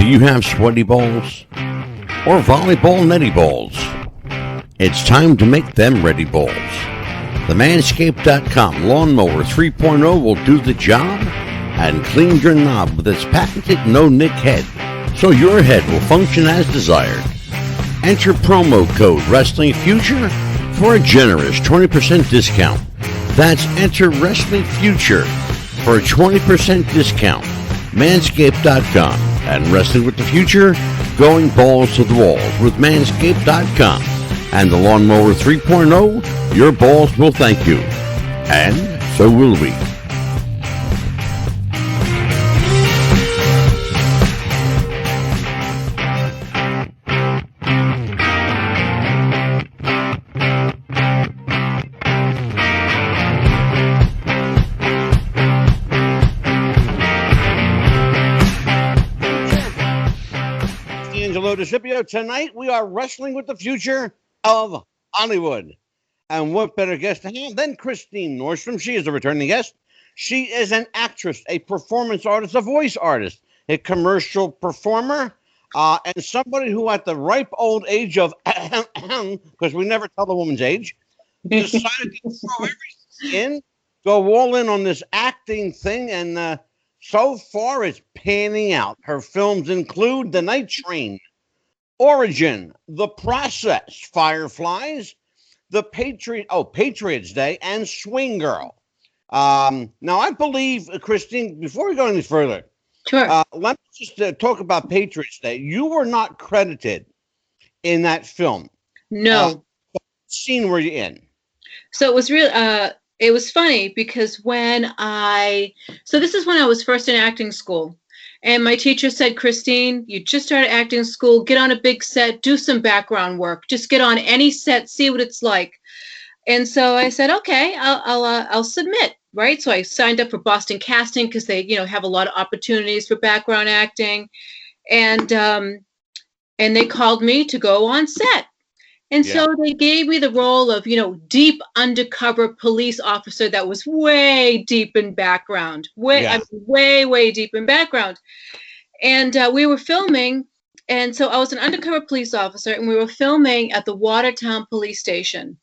Do you have sweaty balls or volleyball netty balls? It's time to make them ready balls. The Manscaped.com Lawnmower 3.0 will do the job and clean your knob with its patented no-nick head, so your head will function as desired. Enter promo code Wrestling Future for a generous 20% discount. That's enter Wrestling Future for a 20% discount. Manscaped.com and Wrestling with the Future, going balls to the walls with Manscaped.com and the Lawnmower 3.0. Your balls will thank you, and so will we. Tonight we are wrestling with the future of Hollywood. And what better guest to have than Christine Nordstrom? She is a returning guest. She is an actress, a performance artist, a voice artist, a commercial performer, and somebody who at the ripe old age of, because we never tell the woman's age, decided to throw everything in, go all in on this acting thing, and so far it's panning out. Her films include The Night Train, Origin, The Process, Fireflies, Patriots Day, and Swing Girl. Now, I believe, Christine, before we go any further, sure. Let's just talk about Patriots Day. You were not credited in that film. No. What scene were you in? So it was it was funny because so this is when I was first in acting school. And my teacher said, Christine, you just started acting school, get on a big set, do some background work, just get on any set, see what it's like. And so I said, okay, I'll submit, right? So I signed up for Boston Casting because they, have a lot of opportunities for background acting. And they called me to go on set. And so they gave me the role of, deep undercover police officer that was way deep in background, way deep in background. And we were filming. And so I was an undercover police officer, and we were filming at the Watertown police station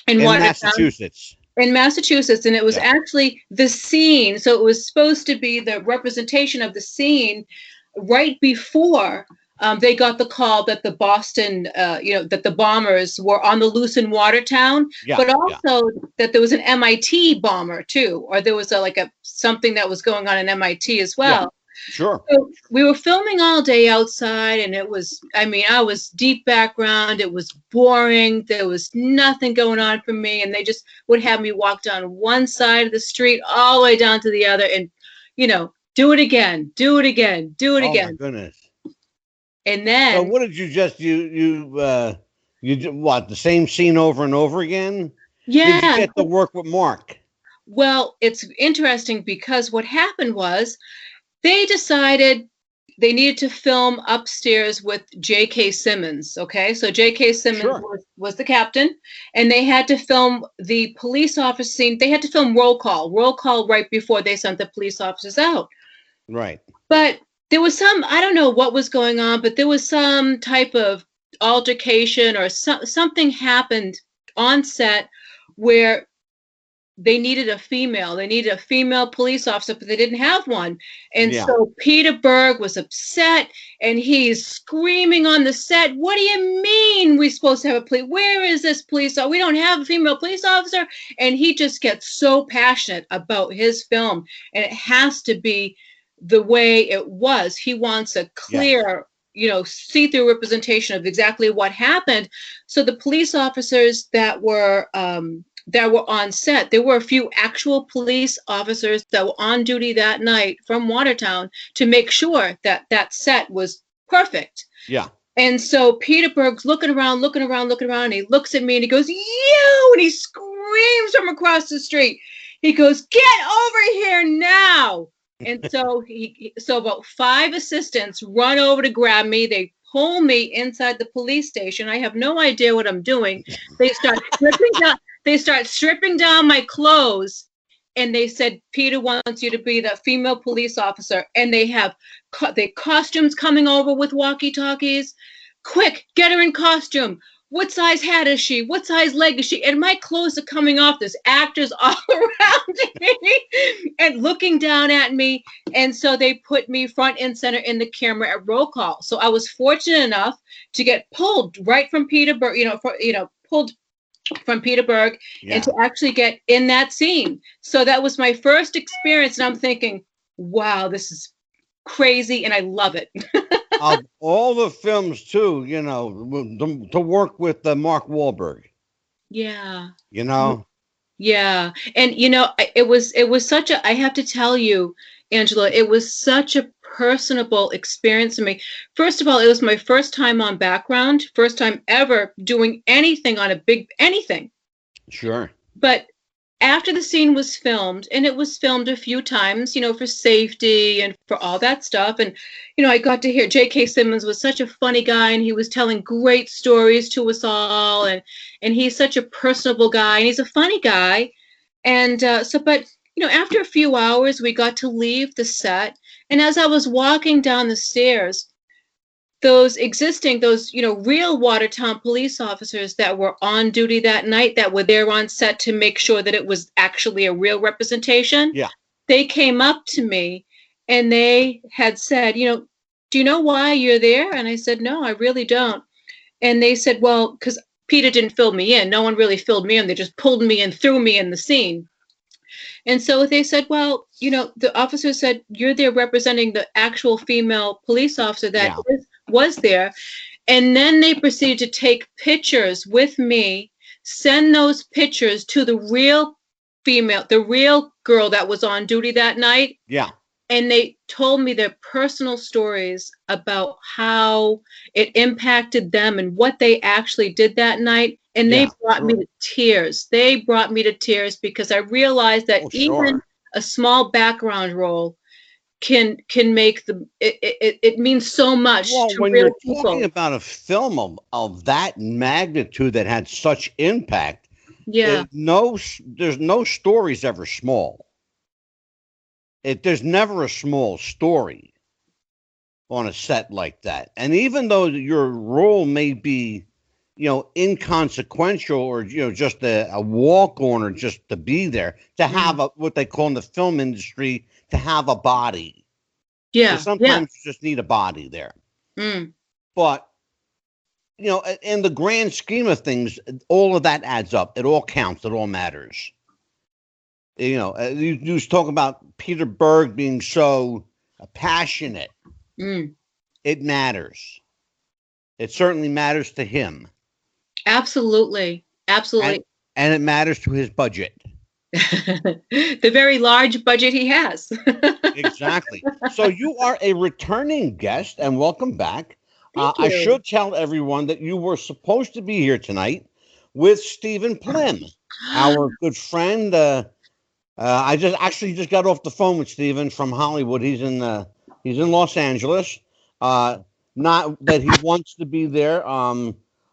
in Massachusetts. In Massachusetts. And it was actually the scene. So it was supposed to be the representation of the scene right before they got the call that the Boston, that the bombers were on the loose in Watertown, but also that there was an MIT bomber too, or there was something that was going on in MIT as well. Yeah, sure. So we were filming all day outside, and it was, I was deep background. It was boring. There was nothing going on for me, and they just would have me walk down one side of the street all the way down to the other, and do it again, do it again, do it again. Oh my goodness. And then, so what did you just you what, the same scene over and over again? Yeah. Did you get to work with Mark? Well, it's interesting because what happened was they decided they needed to film upstairs with J.K. Simmons. Okay, so J.K. Simmons was the captain, and they had to film the police officer scene. They had to film roll call right before they sent the police officers out. Right. But there was I don't know what was going on, but there was some type of altercation or something happened on set where they needed a female police officer, but they didn't have one. And so Peter Berg was upset, and he's screaming on the set, what do you mean we're supposed to have a police? Where is this police officer? We don't have a female police officer. And he just gets so passionate about his film, and it has to be the way it was. He wants a clear, see-through representation of exactly what happened. So the police officers that were on set, there were a few actual police officers that were on duty that night from Watertown to make sure that that set was perfect. Yeah. And so Peter Berg's looking around, and he looks at me and he goes, "You!" and he screams from across the street. He goes, "Get over here now!" And so so about 5 assistants run over to grab me. They pull me inside the police station. I have no idea what I'm doing. They start stripping down my clothes, and they said, Peter wants you to be the female police officer. And they have the costumes coming over with walkie-talkies. Quick, get her in costume. What size hat is she? What size leg is she? And my clothes are coming off. There's actors all around me and looking down at me. And so they put me front and center in the camera at roll call. So I was fortunate enough to get pulled right from Petersburg, pulled from Petersburg, and to actually get in that scene. So that was my first experience. And I'm thinking, wow, this is crazy. And I love it. Of all the films too, to work with Mark Wahlberg. Yeah. Yeah. And it was such a, I have to tell you, Angela, it was such a personable experience to me. First of all, it was my first time on background, first time ever doing anything on a big anything. Sure. But after the scene was filmed, and it was filmed a few times, for safety and for all that stuff. And, I got to hear J.K. Simmons was such a funny guy, and he was telling great stories to us all. And he's such a personable guy, and he's a funny guy. And but after a few hours, we got to leave the set. And as I was walking down the stairs, those real Watertown police officers that were on duty that night, that were there on set to make sure that it was actually a real representation. Yeah. They came up to me and they had said, do you know why you're there? And I said, no, I really don't. And they said, well, because Peter didn't fill me in. No one really filled me in. They just pulled me and threw me in the scene. And so they said, well, the officer said, you're there representing the actual female police officer that was there. And then they proceeded to take pictures with me, send those pictures to the real girl that was on duty that night. Yeah. And they told me their personal stories about how it impacted them and what they actually did that night. And they brought me to tears. They brought me to tears because I realized that even a small background role can make it means so much to when real you're people. Talking about a film of that magnitude that had such impact, there's no stories ever small. There's never a small story on a set like that. And even though your role may be, inconsequential or, just a walk-on or just to be there, to have what they call in the film industry, to have a body. Yeah. So sometimes you just need a body there. But, in the grand scheme of things, all of that adds up. It all counts. It all matters. You was talking about Peter Berg being so passionate. It matters. It certainly matters to him. Absolutely. And it matters to his budget. The very large budget he has. Exactly. So you are a returning guest, and welcome back. Thank you. I should tell everyone that you were supposed to be here tonight with Stephen Plym, our good friend. I just got off the phone with Stephen from Hollywood. He's in Los Angeles. Not that he wants to be there.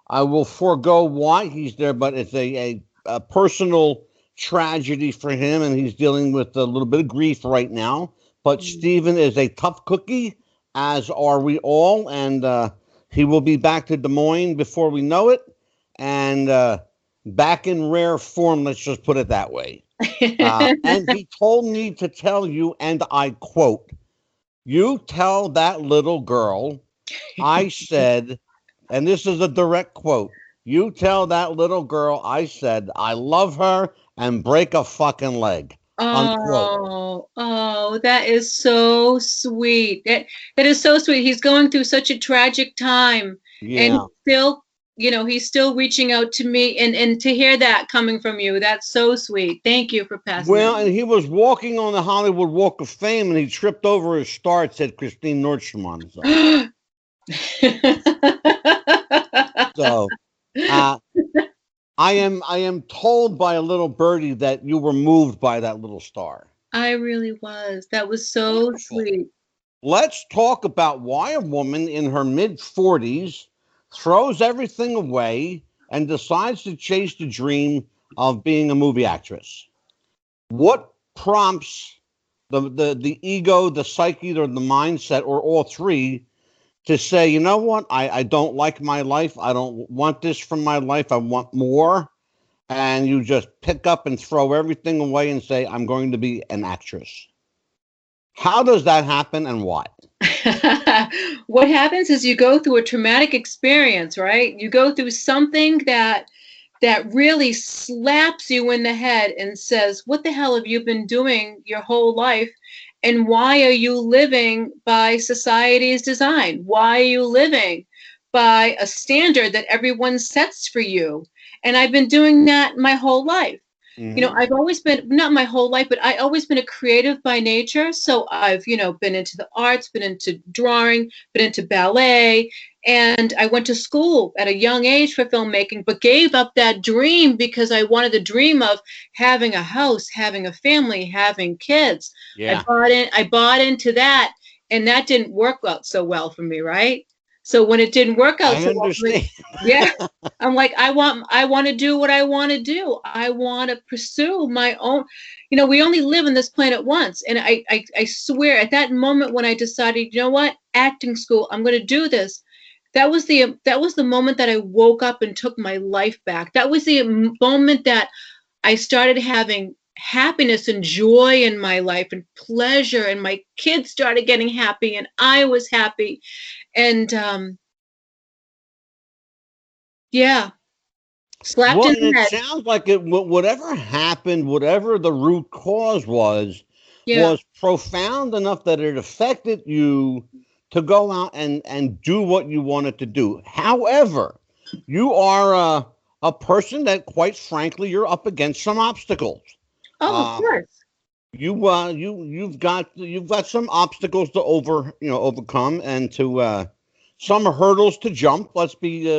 I will forego why he's there, but it's a personal tragedy for him, and he's dealing with a little bit of grief right now. But Stephen is a tough cookie, as are we all, and he will be back to Des Moines before we know it, and back in rare form, let's just put it that way. And he told me to tell you, and I quote, "You tell that little girl," I said, and this is a direct quote, "You tell that little girl," I said, "I love her and break a fucking leg." Unquote. Oh, that is so sweet. That is so sweet. He's going through such a tragic time. And still, he's still reaching out to me, and to hear that coming from you, that's so sweet. Thank you for passing. Well, and he was walking on the Hollywood Walk of Fame, and he tripped over his star. It said Christine Nordstrom on it. So, I am told by a little birdie that you were moved by that little star. I really was. That was so sweet. Let's talk about why a woman in her mid-40s throws everything away and decides to chase the dream of being a movie actress. What prompts the ego, the psyche, or the mindset, or all three, to say, you know what, I don't like my life. I don't want this from my life. I want more. And you just pick up and throw everything away and say, I'm going to be an actress. How does that happen and why? What happens is you go through a traumatic experience, right? You go through something that really slaps you in the head and says, what the hell have you been doing your whole life? And why are you living by society's design? Why are you living by a standard that everyone sets for you? And I've been doing that my whole life. You know, I've always been, not my whole life, but I always been a creative by nature. So I've, been into the arts, been into drawing, been into ballet. And I went to school at a young age for filmmaking, but gave up that dream because I wanted the dream of having a house, having a family, having kids. Yeah. I bought into that, and that didn't work out so well for me, right? So when it didn't work out so well for me, yeah, I'm like, I want to do what I want to do. I want to pursue my own. We only live on this planet once, and I swear, at that moment when I decided, you know what, acting school, I'm going to do this. That was the moment that I woke up and took my life back. That was the moment that I started having happiness and joy in my life and pleasure, and my kids started getting happy, and I was happy. And yeah, slapped in the head. It sounds like whatever happened, whatever the root cause was profound enough that it affected you to go out and do what you wanted to do. However, you are a person that, quite frankly, you're up against some obstacles. Oh, of course. You've got some obstacles to overcome, and to some hurdles to jump. Let's be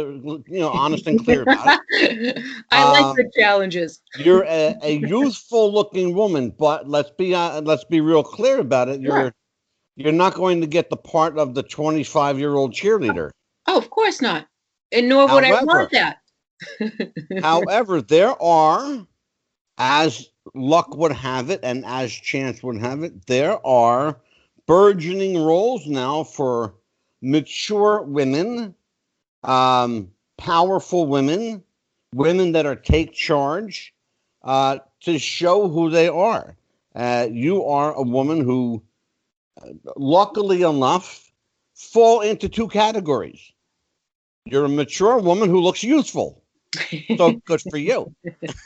honest and clear about it. I like the challenges. You're a youthful looking woman, but let's be real clear about it. You're not going to get the part of the 25-year-old cheerleader. Oh, of course not. And nor would I want that. However, there are, as luck would have it and as chance would have it, there are burgeoning roles now for mature women, powerful women that take charge, to show who they are. You are a woman who, luckily enough, fall into two categories. You're a mature woman who looks youthful. So good for you.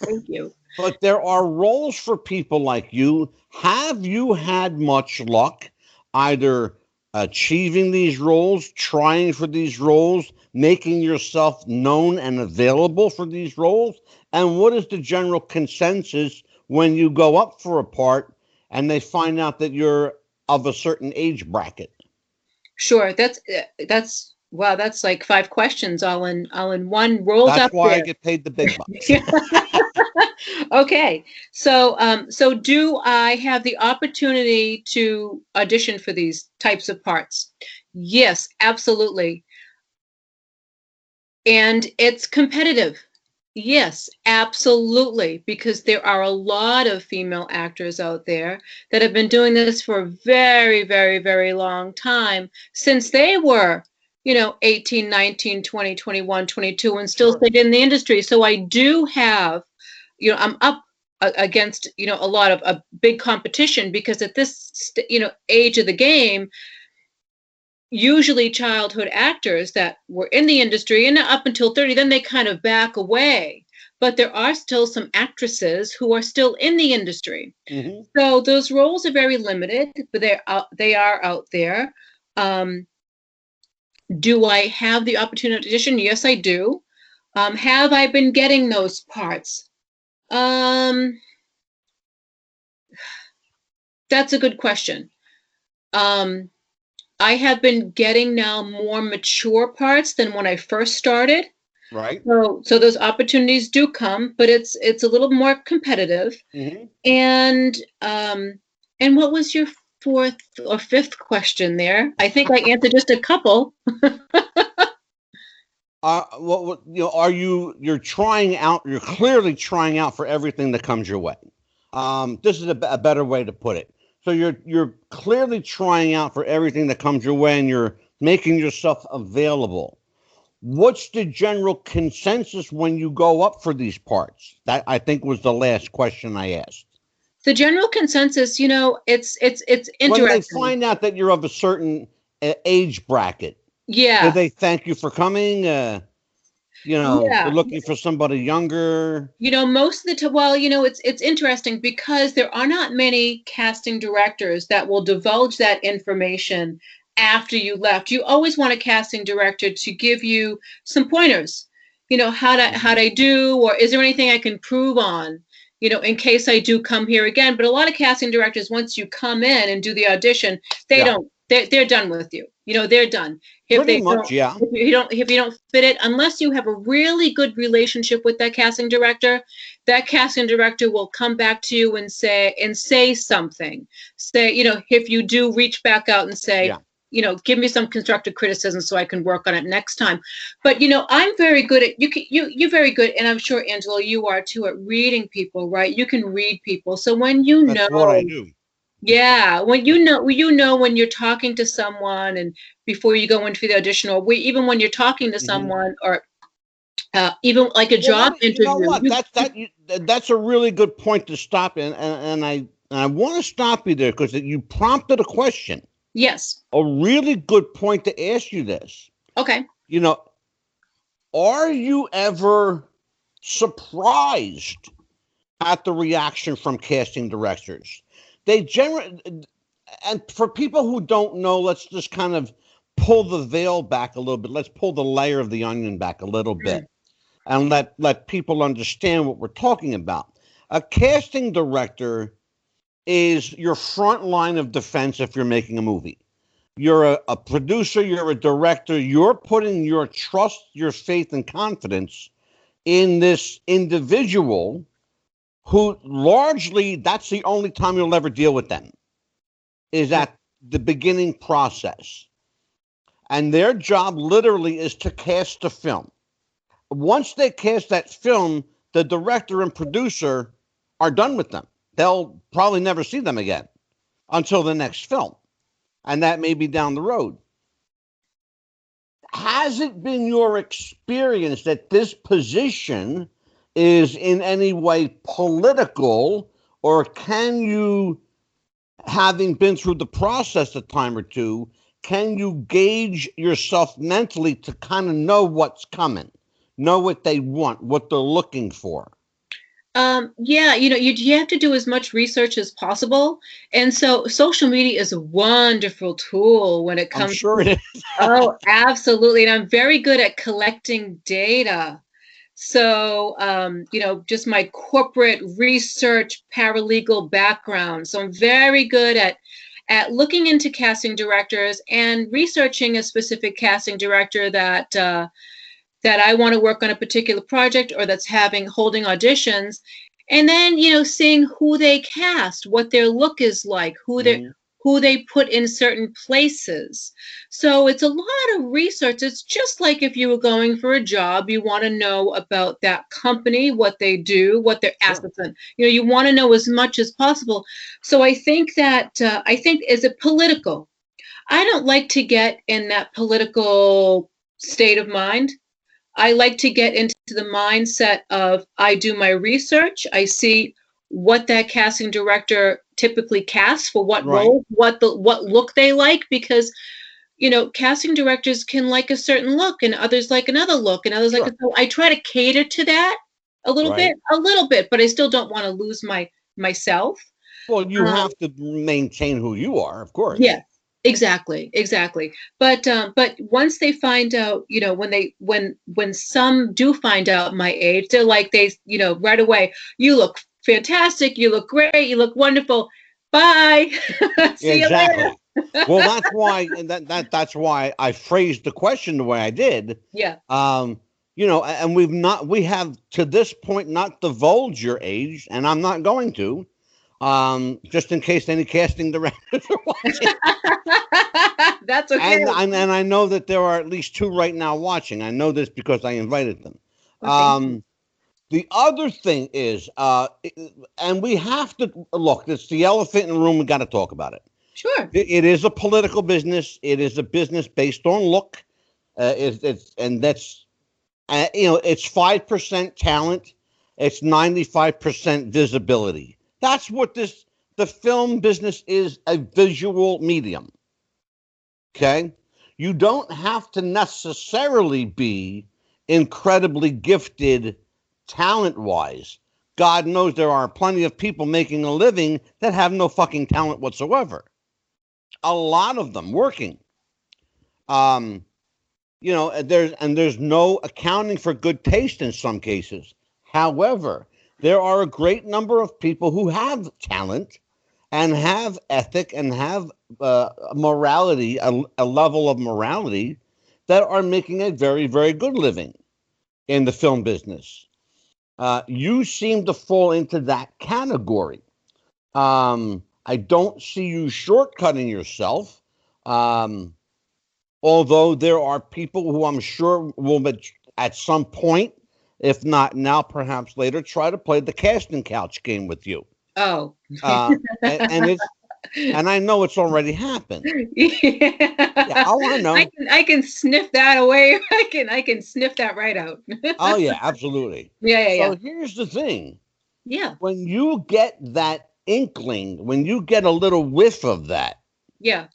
Thank you. But there are roles for people like you. Have you had much luck either achieving these roles, trying for these roles, making yourself known and available for these roles? And what is the general consensus when you go up for a part and they find out that you're of a certain age bracket? Sure. That's wow, that's like 5 questions all in one rolled up there. That's why I get paid the big bucks. Okay. So do I have the opportunity to audition for these types of parts? Yes, absolutely. And it's competitive. Yes, absolutely, because there are a lot of female actors out there that have been doing this for a very, very, very long time, since they were, 18, 19, 20, 21, 22, and still stayed in the industry. So I do have, I'm up against, a lot of a big competition, because at this, age of the game, usually childhood actors that were in the industry and up until 30, then they kind of back away. But there are still some actresses who are still in the industry. Mm-hmm. So those roles are very limited, but they are out there. Do I have the opportunity to audition? Yes, I do. Have I been getting those parts? That's a good question. I have been getting now more mature parts than when I first started. Right. So those opportunities do come, but it's a little more competitive. Mm-hmm. And what was your 4th or 5th question there? I think I answered just a couple. You're trying out, you're clearly trying out for everything that comes your way. This is a better way to put it. So you're clearly trying out for everything that comes your way, and you're making yourself available. What's the general consensus when you go up for these parts? That, I think, was the last question I asked. The general consensus, it's interesting. When they find out that you're of a certain age bracket, yeah, do they thank you for coming? They're looking for somebody younger. Most of the time, well, it's interesting because there are not many casting directors that will divulge that information after you left. You always want a casting director to give you some pointers, how'd I do, or is there anything I can prove on, in case I do come here again. But a lot of casting directors, once you come in and do the audition, they're done with you. They're done. Pretty much, yeah. If you don't fit it, unless you have a really good relationship with that casting director will come back to you and say something. Say, if you do reach back out and say, give me some constructive criticism so I can work on it next time. But I'm very good at you're very good, and I'm sure, Angelo, you are too, at reading people, right? You can read people. So when That's what I do. Yeah, when when you're talking to someone, and before you go into the audition, or even when you're talking to someone, or even like a job interview. You know what? That's a really good point to stop in, and I want to stop you there because you prompted a question. Yes. A really good point to ask you this. Okay. Are you ever surprised at the reaction from casting directors? They generally, and for people who don't know, let's just kind of pull the veil back a little bit. Let's pull the layer of the onion back a little bit, and let people understand what we're talking about. A casting director is your front line of defense if you're making a movie. You're a producer, you're a director, you're putting your trust, your faith, and confidence in this individual who largely, that's the only time you'll ever deal with them, is at the beginning process. And their job literally is to cast a film. Once they cast that film, the director and producer are done with them. They'll probably never see them again until the next film. And that may be down the road. Has it been your experience that this position is in any way political, or can you, having been through the process a time or two, can you gauge yourself mentally to kind of know what's coming, know what they want, what they're looking for? You have to do as much research as possible. And so social media is a wonderful tool when it comes I'm sure it is. Oh, absolutely. And I'm very good at collecting data. So, just my corporate research paralegal background. So I'm very good at looking into casting directors and researching a specific casting director that I want to work on a particular project, or that's holding auditions, and then seeing who they cast, what their look is like, who they put in certain places. So it's a lot of research. It's just like if you were going for a job, you want to know about that company, what they do, what their assets are. You want to know as much as possible. So I think is it political? I don't like to get in that political state of mind. I like to get into the mindset of, I do my research, I see what that casting director typically casts for what role, what look they like, because casting directors can like a certain look and others like another look and others like, so I try to cater to that a little bit, but I still don't want to lose myself. Well, you have to maintain who you are, of course. Yeah. Exactly. But once they find out, when some do find out my age, they're like, right away, you look fantastic, you look great, you look wonderful. Bye. See you later. Well, that's why, and that's why I phrased the question the way I did. Yeah. And we have to this point not divulged your age, and I'm not going to. Just in case any casting directors are watching. That's okay. And I know that there are at least 2 right now watching. I know this because I invited them. The other thing is, and we have to look, it's the elephant in the room. We got to talk about it. Sure. It is a political business. It is a business based on look. And that's, it's 5% talent. It's 95% visibility. That's what the film business is, a visual medium. Okay. You don't have to necessarily be incredibly gifted talent-wise. God knows there are plenty of people making a living that have no fucking talent whatsoever. A lot of them working. There's no accounting for good taste in some cases. However, there are a great number of people who have talent and have ethic and have morality, a level of morality, that are making a very, very good living in the film business. You seem to fall into that category. I don't see you shortcutting yourself, although there are people who I'm sure will, at some point, if not now, perhaps later, try to play the casting couch game with you. Oh. And I know it's already happened. Yeah, oh, I know. I can sniff that away. I can sniff that right out. Oh yeah, absolutely. Yeah. So here's the thing. Yeah. When you get that inkling, when you get a little whiff of that, yeah.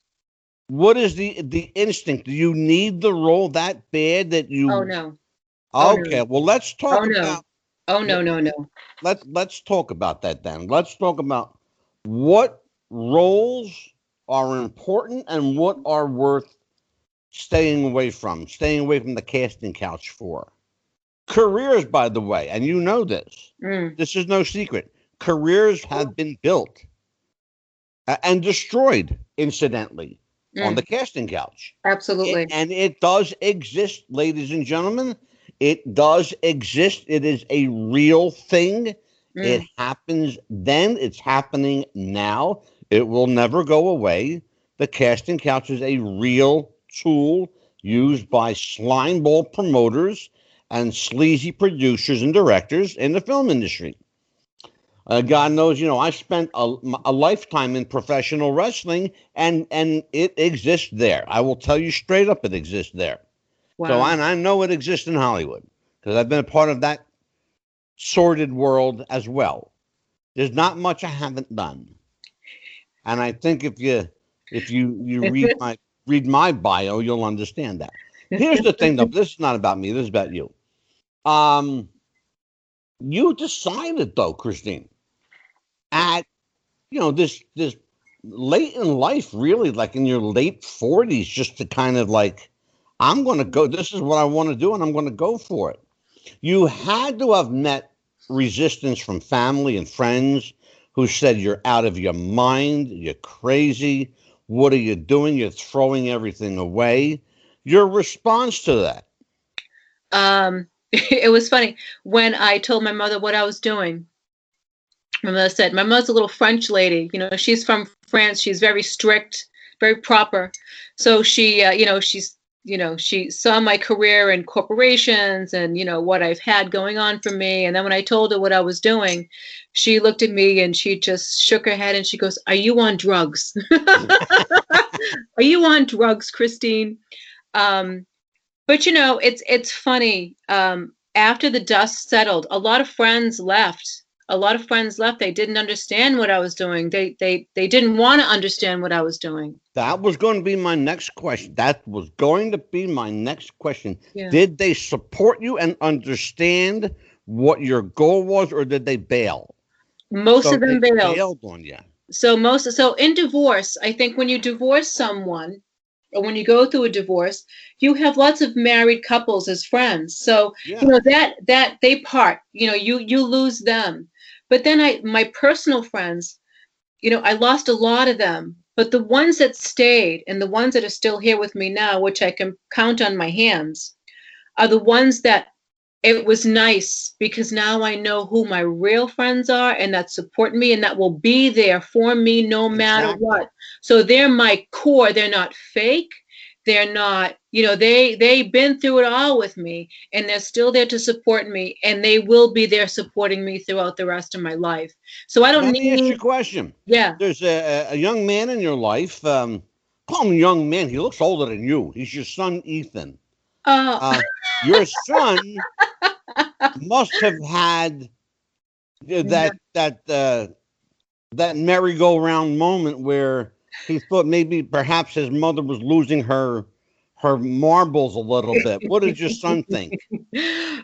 What is the instinct? Do you need the role that bad that you? Oh no. Okay, well let's talk about. Oh no. Let's talk about that then. Let's talk about what roles are important and what are worth staying away from the casting couch for. Careers, by the way, and you know this. This is no secret. Careers have been built and destroyed, incidentally, on the casting couch. Absolutely. And it does exist, ladies and gentlemen. It does exist. It is a real thing. It happens then. It's happening now. It will never go away. The casting couch is a real tool used by slimeball promoters and sleazy producers and directors in the film industry. God knows, I spent a lifetime in professional wrestling, and it exists there. I will tell you straight up, it exists there. Wow. So I know it exists in Hollywood because I've been a part of that sordid world as well. There's not much I haven't done, and I think if you read my bio, you'll understand that. Here's the thing, though. This is not about me. This is about you. You decided, though, Christine, at this late in life, really, like in your late 40s, just to kind of like, I'm going to go. This is what I want to do, and I'm going to go for it. You had to have met resistance from family and friends who said you're out of your mind, you're crazy. What are you doing? You're throwing everything away. Your response to that? It was funny when I told my mother what I was doing. My mother said, my mother's a little French lady. She's from France. She's very strict, very proper. So she, she saw my career in corporations and, what I've had going on for me. And then when I told her what I was doing, she looked at me and she just shook her head and she goes, "Are you on drugs? Are you on drugs, Christine?" But, it's funny. After the dust settled, a lot of friends left. They didn't understand what I was doing. They didn't want to understand what I was doing. That was going to be my next question. Yeah. Did they support you and understand what your goal was, or did they bail? Most of them bailed on you. So in divorce, I think when you divorce someone, or when you go through a divorce, you have lots of married couples as friends. So, that they part, you lose them. But then my personal friends, I lost a lot of them. But the ones that stayed and the ones that are still here with me now, which I can count on my hands, are the ones that it was nice, because now I know who my real friends are and that support me and that will be there for me no matter what. So they're my core. They're not fake. they're not, they've been through it all with me, and they're still there to support me, and they will be there supporting me throughout the rest of my life. So I don't Let me ask you a need, question. yeah. There's a young man in your life. Call him young man. He looks older than you. He's your son, Ethan. Oh, Your son must have had that merry-go-round moment where he thought maybe perhaps his mother was losing her marbles a little bit. What did your son think?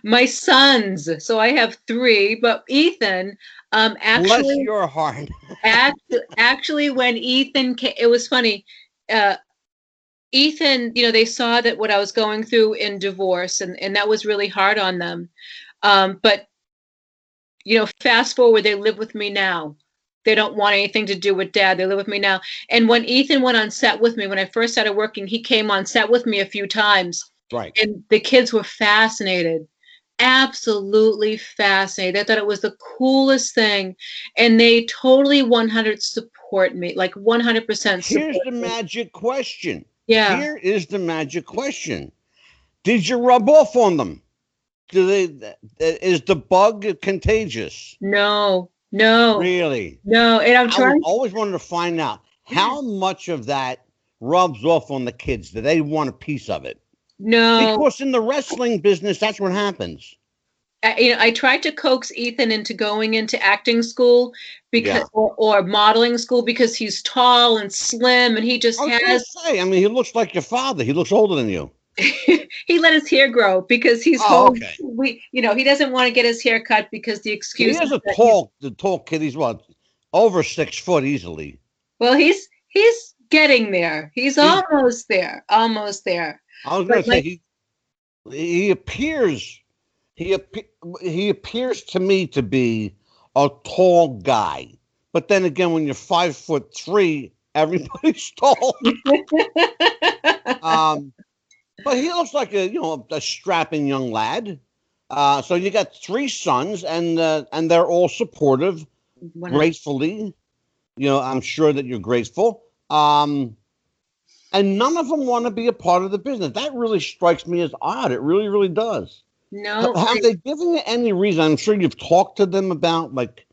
my sons. So I have three, but Ethan, Bless actually, your heart. actually, when Ethan came, it was funny. Uh, Ethan, they saw that what I was going through in divorce, and that was really hard on them. But fast forward, they live with me now. They don't want anything to do with dad. They live with me now. And when Ethan went on set with me, when I first started working, he came on set with me a few times. Right. And the kids were fascinated, absolutely fascinated. They thought it was the coolest thing. And they totally 100 support me, like 100% Here's support the me. magic question. Yeah. Here is the magic question. Did you rub off on them? Is the bug contagious? No. Really? No. And I'm I was trying. always wanted to find out how much of that rubs off on the kids. Do they want a piece of it? No. Because in the wrestling business, that's what happens. I tried to coax Ethan into going into acting school because Yeah. or modeling school because he's tall and slim and he just I was going to has say, I mean, he looks like your father. He looks older than you. he let his hair grow because he's Oh, home. okay. He doesn't want to get his hair cut because the He excuse is is a that tall kid. He's what, over 6 foot easily. well, he's getting there. He's He's, almost there. Almost there. I was But going to say, he appears, he appears to me to be a tall guy. But then again, when you're 5'3", everybody's tall. But he looks like a strapping young lad. So you got three sons, and they're all supportive, gratefully. I'm sure that you're grateful. And none of them want to be a part of the business. That really strikes me as odd. It really, really does. no, Have they given you any reason? I'm sure you've talked to them about like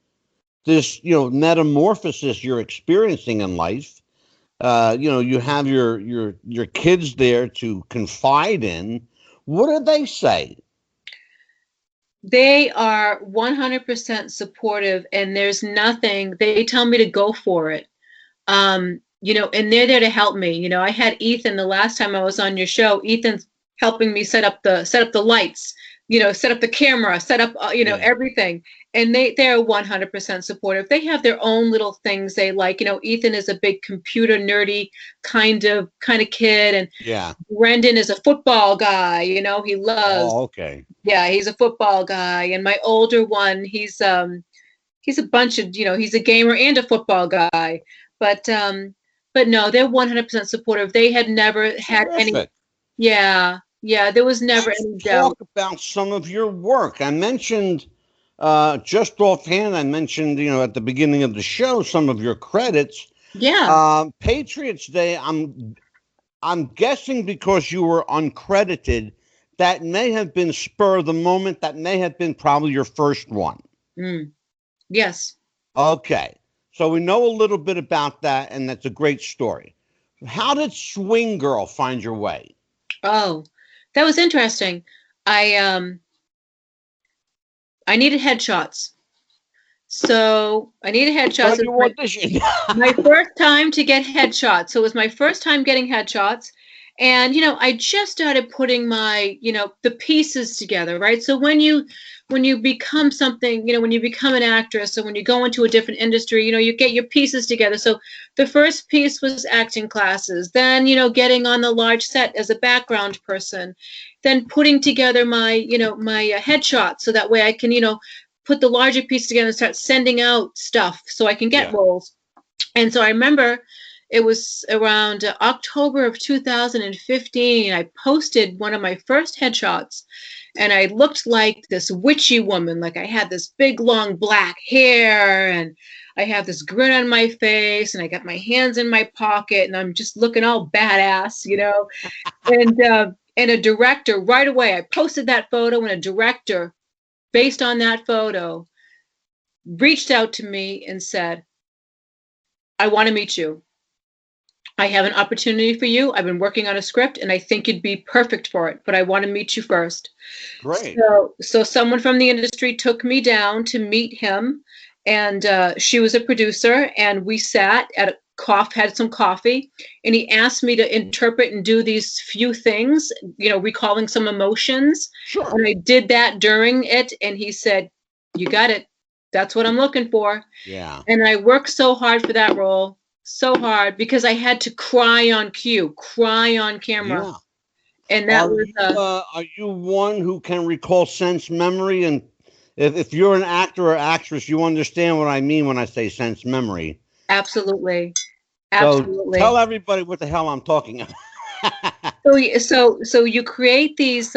this, metamorphosis you're experiencing in life. You have your kids there to confide in. What do they say? they are 100% supportive, and there's nothing. They tell me to go for it. And they're there to help me. I had Ethan the last time I was on your show. Ethan's helping me set up the lights, set up the camera, set up, Yeah. everything. And they're 100% supportive. They have their own little things they like. Ethan is a big computer nerdy kind of kid, and Yeah. Brendan is a football guy. He loves. Oh, okay. Yeah, he's a football guy. And my older one, he's a bunch of, he's a gamer and a football guy. But no, they're 100% supportive. They had never had any. Terrific. Yeah, there was never Let's any doubt. talk about some of your work. I mentioned just offhand. I mentioned at the beginning of the show some of your credits. Yeah. Patriots Day. I'm guessing because you were uncredited, that may have been spur of the moment. That may have been probably your first one. Yes. Okay. So we know a little bit about that, and that's a great story. How did Swing Girl find your way? Oh, that was interesting. I needed headshots. So I needed headshots. So you auditioned. My first time to get headshots. So it was my first time getting headshots. And, I just started putting my, the pieces together, right? So when you become something, when you become an actress, or when you go into a different industry, you get your pieces together. So the first piece was acting classes, then, getting on the large set as a background person, then putting together my, my headshots so that way I can, put the larger piece together and start sending out stuff so I can get Yeah. roles. And so I remember It was around October of 2015. I posted one of my first headshots, and I looked like this witchy woman. Like I had this big, long black hair, and I have this grin on my face, and I got my hands in my pocket, and I'm just looking all badass, you know. And a director, right away, I posted that photo, and a director, based on that photo, reached out to me and said, I want to meet you. I have an opportunity for you. I've been working on a script and I think you'd be perfect for it, but I want to meet you first. Great. So someone from the industry took me down to meet him, and she was a producer, and we sat at had some coffee, and he asked me to interpret and do these few things, you know, recalling some emotions. Sure. And I did that during it, and he said, you got it. That's what I'm looking for. Yeah. And I worked so hard for that role. So hard, because I had to cry on cue, cry on camera. Yeah. And that was are you one who can recall sense memory? And if you're an actor or actress, you understand what I mean when I say sense memory. absolutely. So tell everybody what the hell I'm talking about. So you create these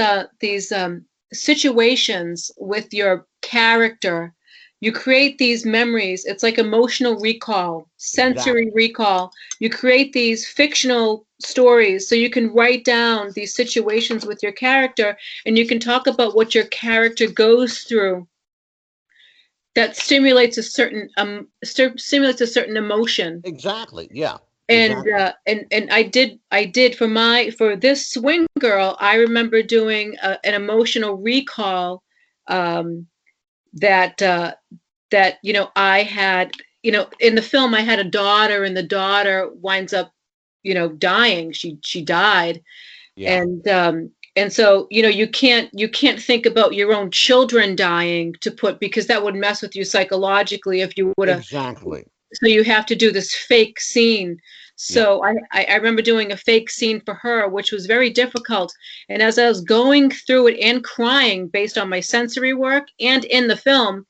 situations with your character. You create these memories. It's like emotional recall, sensory recall. You create these fictional stories so you can write down these situations with your character, and you can talk about what your character goes through that stimulates a certain emotion. Exactly. Yeah. And I did for this swing girl, I remember doing an emotional recall, that you know, I had, you know, in the film I had a daughter, and the daughter winds up, you know, dying. She died. Yeah. And so, you know, you can't think about your own children dying because that would mess with you psychologically if you would have. Exactly. So you have to do this fake scene. So I remember doing a fake scene for her, which was very difficult. And as I was going through it and crying based on my sensory work and in the film,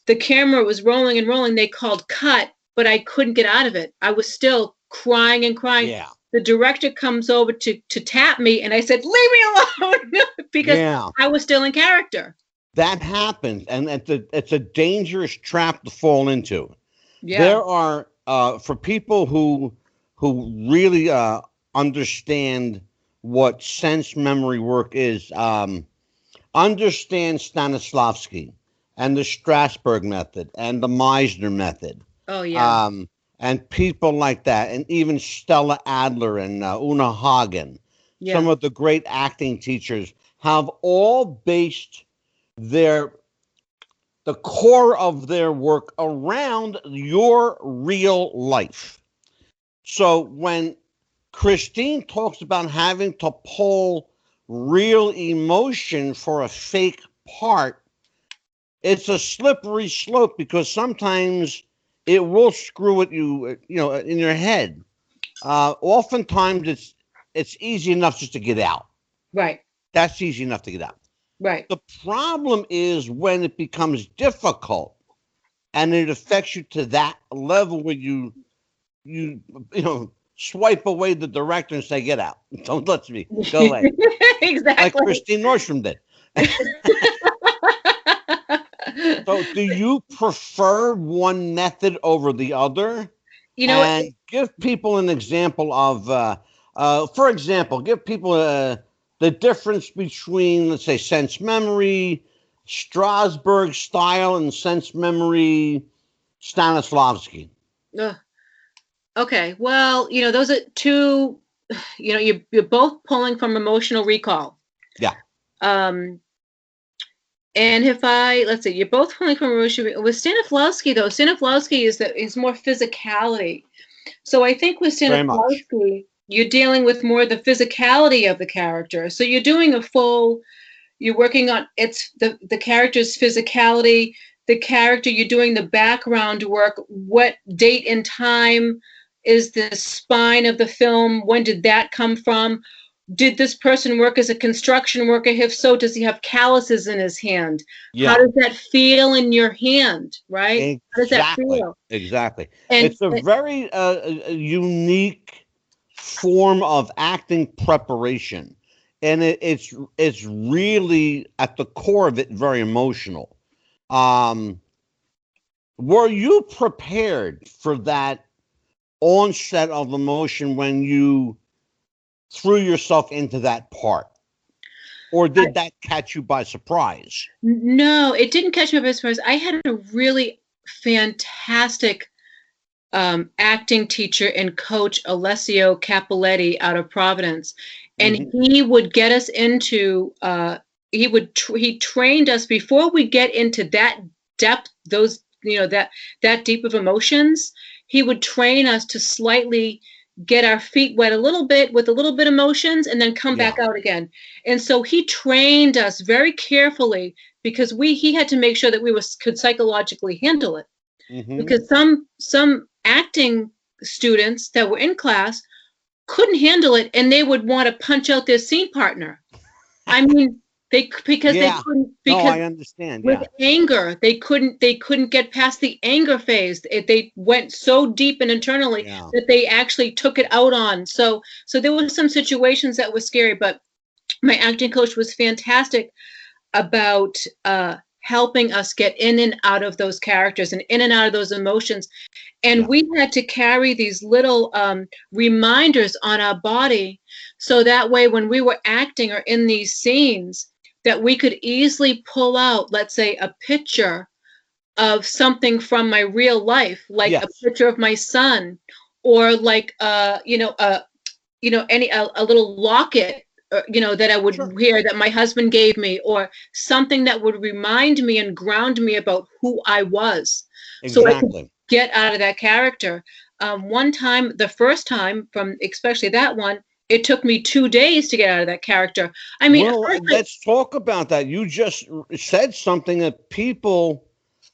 the camera was rolling and rolling. They called cut, but I couldn't get out of it. I was still crying and crying. Yeah. The director comes over to tap me, and I said, leave me alone, because I was still in character. That happens, and it's a dangerous trap to fall into. Yeah. There are for people who really understand what sense memory work is, understand Stanislavski and the Strasberg method and the Meisner method. Oh yeah. And people like that, and even Stella Adler and Una Hagen, some of the great acting teachers have all based the core of their work around your real life. So when Christine talks about having to pull real emotion for a fake part, it's a slippery slope, because sometimes it will screw with you, you know, in your head. Oftentimes it's easy enough just to get out. Right. That's easy enough to get out. Right. The problem is when it becomes difficult and it affects you to that level where you know, swipe away the director and say, get out. Don't let me. Go away. Exactly. Like Christine Nordstrom did. So do you prefer one method over the other? You know, and give people an example of, for example, give people the difference between, let's say, sense memory, Strasberg style, and sense memory, Stanislavski. Okay. Well, you know, those are two, you know, you're both pulling from emotional recall. Yeah. And let's see, you're both pulling from emotional. With Stanislavski, though, Stanislavski is more physicality. So I think with Stanislavski, you're dealing with more the physicality of the character. So you're doing you're working on the character's physicality, the character, you're doing the background work. What date and time is the spine of the film? When did that come from? did this person work as a construction worker? If so, does he have calluses in his hand? How Yeah, does that feel in your hand, right? How does that exactly, feel? exactly. And It's a very unique form of acting preparation, and it's really at the core of it very emotional. Um, were you prepared for that onset of emotion when you threw yourself into that part, or did that catch you by surprise? no, it didn't catch me by surprise. I had a really fantastic acting teacher and coach, Alessio Capoletti, out of Providence, and Hmm. he would get us into. He trained us before we get into that depth, those that deep of emotions. He would train us to slightly get our feet wet a little bit with a little bit emotions and then come Yeah. back out again. And so he trained us very carefully because he had to make sure that could psychologically handle it, Hmm. because some acting students that were in class couldn't handle it and they would want to punch out their scene partner. I mean, they Yeah. couldn't, No, because I understand. with Yeah. anger they couldn't get past the anger phase. They went so deep and internally Yeah. that they actually took it out on. So there were some situations that were scary, but my acting coach was fantastic about helping us get in and out of those characters and in and out of those emotions. And Yeah. we had to carry these little reminders on our body, so that way when we were acting or in these scenes, that we could easily pull out, let's say, a picture of something from my real life, like a Yes. picture of my son, or like a little locket, that I would Sure. wear that my husband gave me, or something that would remind me and ground me about who I was, so I could Exactly. get out of that character. One time, the first time, from especially that one, it took me 2 days to get out of that character. I mean, at Well, first, let's talk about that. You just said something that people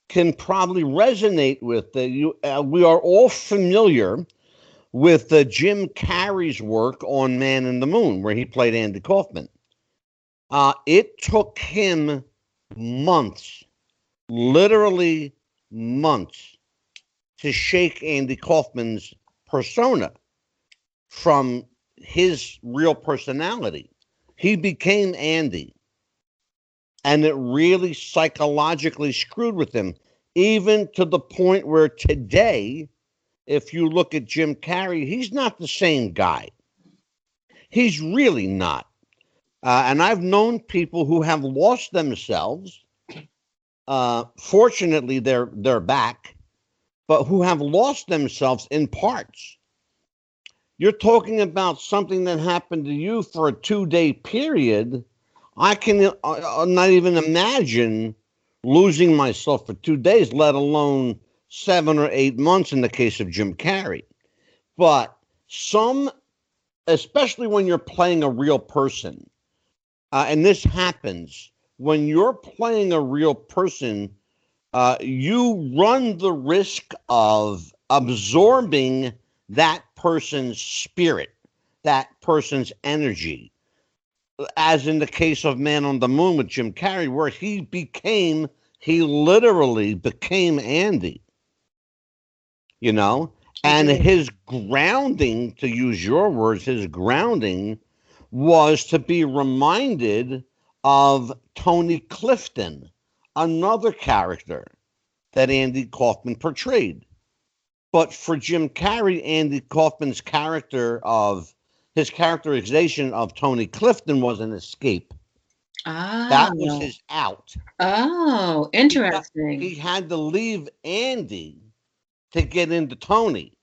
can probably resonate with. That we are all familiar with Jim Carrey's work on Man in the Moon, where he played Andy Kaufman. It took him months, literally months, to shake Andy Kaufman's persona from his real personality. He became Andy, and it really psychologically screwed with him, even to the point where today, if you look at Jim Carrey, he's not the same guy. He's really not. And I've known people who have lost themselves. Fortunately, they're back, but who have lost themselves in parts. You're talking about something that happened to you for a 2 day period. I can not even imagine losing myself for 2 days, let alone 7 or 8 months in the case of Jim Carrey. But some, especially when you're playing a real person, and this happens when you're playing a real person, you run the risk of absorbing that person's spirit, that person's energy, as in the case of Man on the Moon with Jim Carrey, where he literally became Andy, you know? And his grounding, to use your words, his grounding was to be reminded of Tony Clifton, another character that Andy Kaufman portrayed. But for Jim Carrey, Andy Kaufman's his characterization of Tony Clifton was an escape. ah, That was his out. oh, He interesting. had to leave Andy to get into Tony,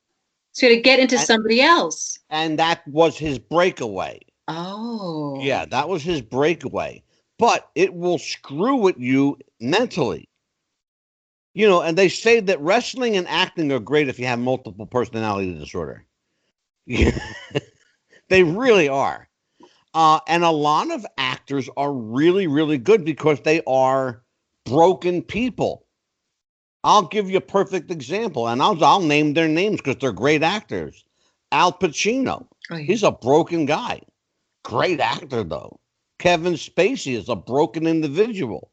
So to get into and, somebody else. and that was his breakaway. Oh, Yeah, that was his breakaway. But it will screw with you mentally. And they say that wrestling and acting are great if you have multiple personality disorder. They really are. And a lot of actors are really, really good because they are broken people. I'll give you a perfect example, and I'll name their names because they're great actors. Al Pacino, oh yeah. he's a broken guy. Great actor, though. Kevin Spacey is a broken individual,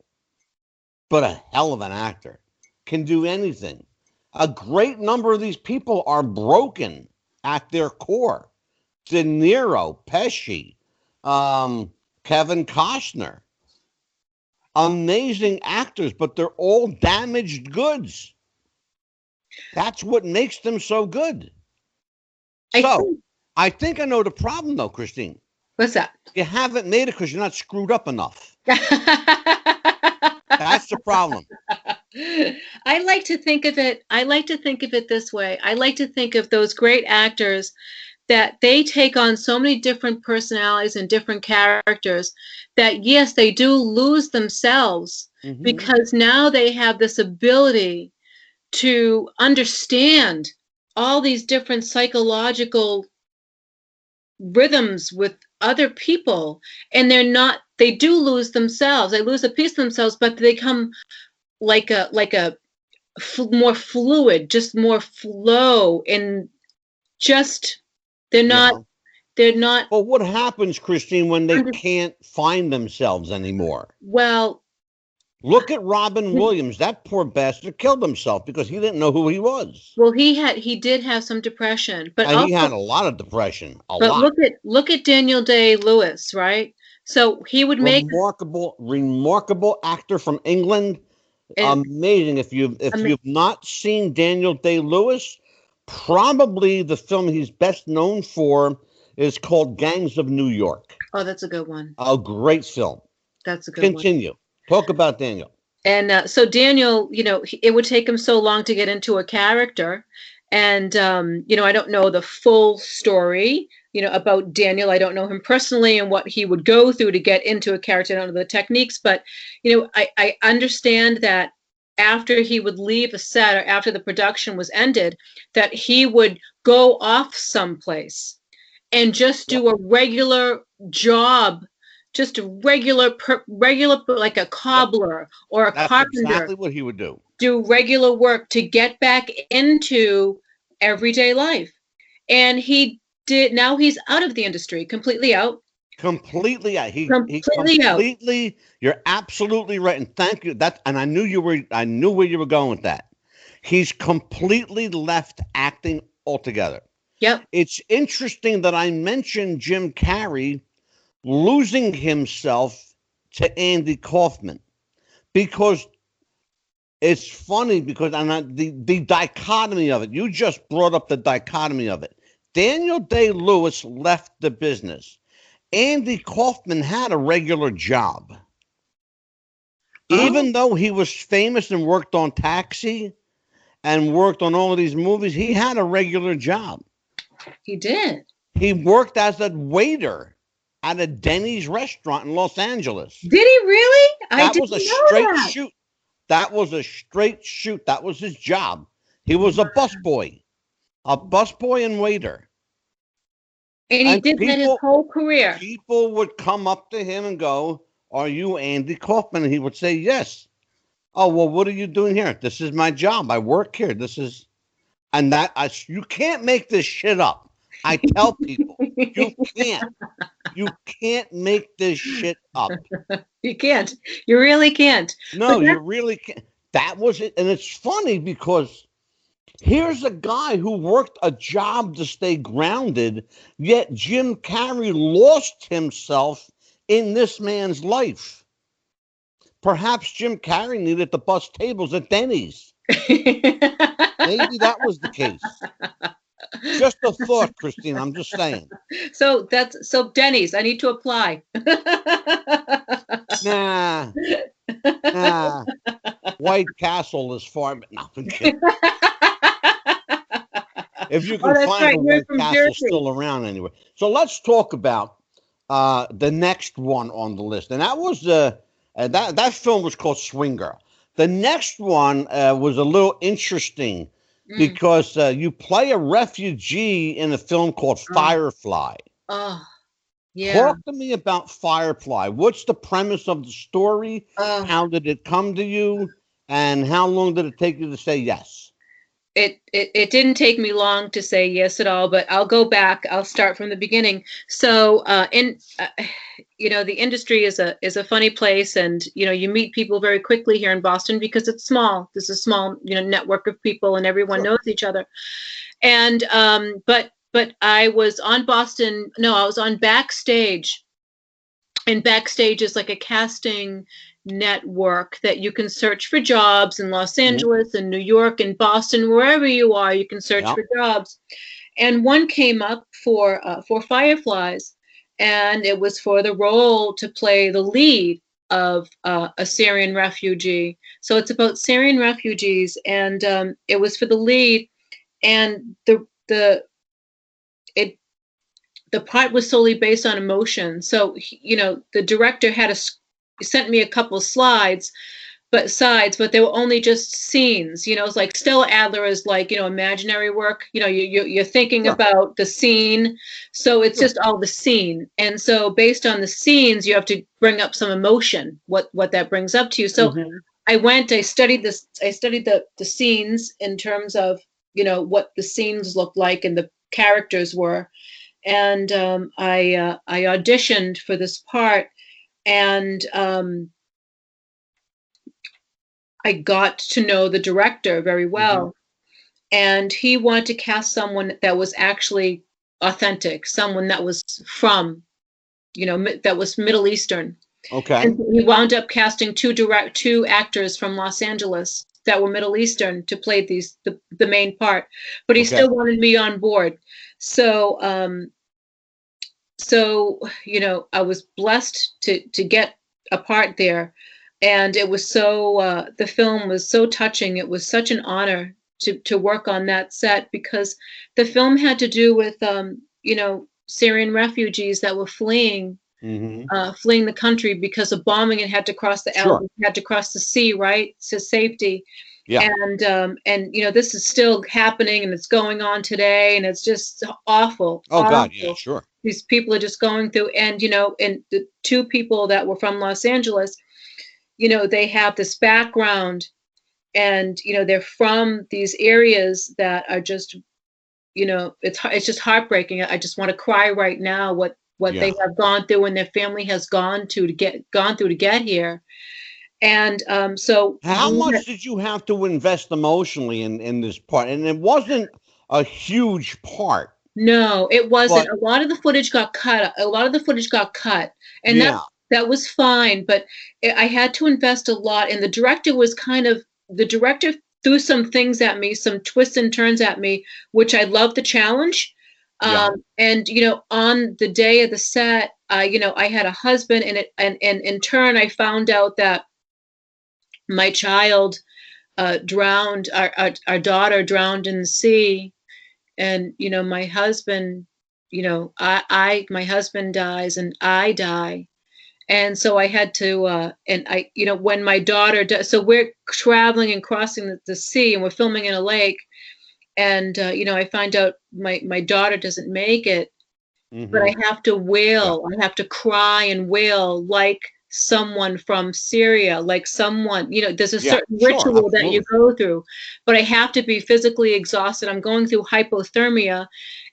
but a hell of an actor. Can do anything. A great number of these people are broken at their core. De Niro, Pesci, Kevin Costner. Amazing actors, but they're all damaged goods. That's what makes them so good. I think I know the problem, though, Christine. What's that? You haven't made it because you're not screwed up enough. That's the problem. I like to think of it this way. I like to think of those great actors that they take on so many different personalities and different characters that, yes, they do lose themselves because now they have this ability to understand all these different psychological rhythms with other people, and they do lose themselves. They lose a piece of themselves, but they come like a more fluid, just more flow, and just they're not. Well, what happens, Christine, when they can't find themselves anymore? Well, look at Robin Williams. That poor bastard killed himself because he didn't know who he was. Well, he did have some depression, but he had a lot of depression. But look at Daniel Day-Lewis, right? So he would make remarkable actor from England. Amazing. If you've not seen Daniel Day-Lewis, probably the film he's best known for is called Gangs of New York. Oh, that's a good one. A great film. That's a good one. Continue. Talk about Daniel. And so Daniel, it would take him so long to get into a character. And, I don't know the full story, about Daniel. I don't know him personally and what he would go through to get into a character. I don't know the techniques, but, I understand that after he would leave a set or after the production was ended, that he would go off someplace and just do a regular job, just a regular, like a cobbler or a carpenter. That's exactly what he would do. Do regular work to get back into everyday life. And he did. Now he's out of the industry, completely out. Completely out. He completely out. You're absolutely right. And thank you. I knew where you were going with that. He's completely left acting altogether. Yep. It's interesting that I mentioned Jim Carrey losing himself to Andy Kaufman, because it's funny because the dichotomy of it. You just brought up the dichotomy of it. Daniel Day-Lewis left the business. Andy Kaufman had a regular job. Even though he was famous and worked on Taxi and worked on all of these movies, he had a regular job. He did. He worked as a waiter at a Denny's restaurant in Los Angeles. Did he really? That was a straight shoot. That was a straight shoot. That was his job. He was a busboy and waiter. And he did that his whole career. People would come up to him and go, "Are you Andy Kaufman?" And he would say, "Yes." "Oh, well, what are you doing here?" "This is my job. I work here. You can't make this shit up. I tell people, you can't make this shit up. You can't. You really can't. No, you really can't. That was it. And it's funny because here's a guy who worked a job to stay grounded, yet Jim Carrey lost himself in this man's life. Perhaps Jim Carrey needed to bust tables at Denny's. Maybe that was the case. Just a thought, Christine. I'm just saying. So Denny's, I need to apply. Nah. White Castle is far, but no. If you can find a White Castle still around anyway. So let's talk about the next one on the list, and that was that film was called Swing Girl. The next one was a little interesting because you play a refugee in a film called Firefly. Oh, yeah. Talk to me about Firefly. What's the premise of the story? How did it come to you? And how long did it take you to say yes? it didn't take me long to say yes at all, but I'll go back. I'll start from the beginning. So, the industry is a funny place, and you meet people very quickly here in Boston because it's small. There's a small network of people, and everyone knows each other. And but I was on Boston. No, I was on Backstage, and Backstage is like a casting network that you can search for jobs in Los Angeles and New York and Boston, wherever you are, you can search for jobs. And one came up for Fireflies, and it was for the role to play the lead of a Syrian refugee. So it's about Syrian refugees, and it was for the lead, and the part was solely based on emotion. So, the director sent me a couple of slides, but they were only just scenes. It's like Stella Adler is like, imaginary work. You're thinking about the scene. So it's just all the scene. And so based on the scenes, you have to bring up some emotion, what that brings up to you. So I studied this. I studied the scenes in terms of, what the scenes looked like and the characters were. And I auditioned for this part, and I got to know the director very well, and he wanted to cast someone that was actually authentic, someone that was from, that was Middle Eastern. Okay. And he wound up casting two actors from Los Angeles that were Middle Eastern to play the main part, but he still wanted me on board. So, I was blessed to get a part there, and it was the film was so touching. It was such an honor to work on that set, because the film had to do with, Syrian refugees that were fleeing the country because of bombing and had to cross the sea, right, to safety. Yeah. And this is still happening, and it's going on today, and it's just awful. Oh, awful. God, yeah, sure. These people are just going through, and and the two people that were from Los Angeles, they have this background, and they're from these areas that are just, it's just heartbreaking. I just want to cry right now what they have gone through, and their family has gone through to get here. And so how much did you have to invest emotionally in this part? And it wasn't a huge part. No, it wasn't. A lot of the footage got cut. And that was fine. But I had to invest a lot. And the director threw some things at me, some twists and turns at me, which I loved the challenge. And on the day of the set, I had a husband, and in turn, I found out that my child drowned. Our daughter drowned in the sea, and my husband, my husband dies, and I die, and so I had to. When my daughter, so we're traveling and crossing the sea, and we're filming in a lake, and I find out my daughter doesn't make it, but I have to wail. I have to cry and wail like someone from Syria, like someone, there's a certain ritual that you go through, but I have to be physically exhausted. I'm going through hypothermia,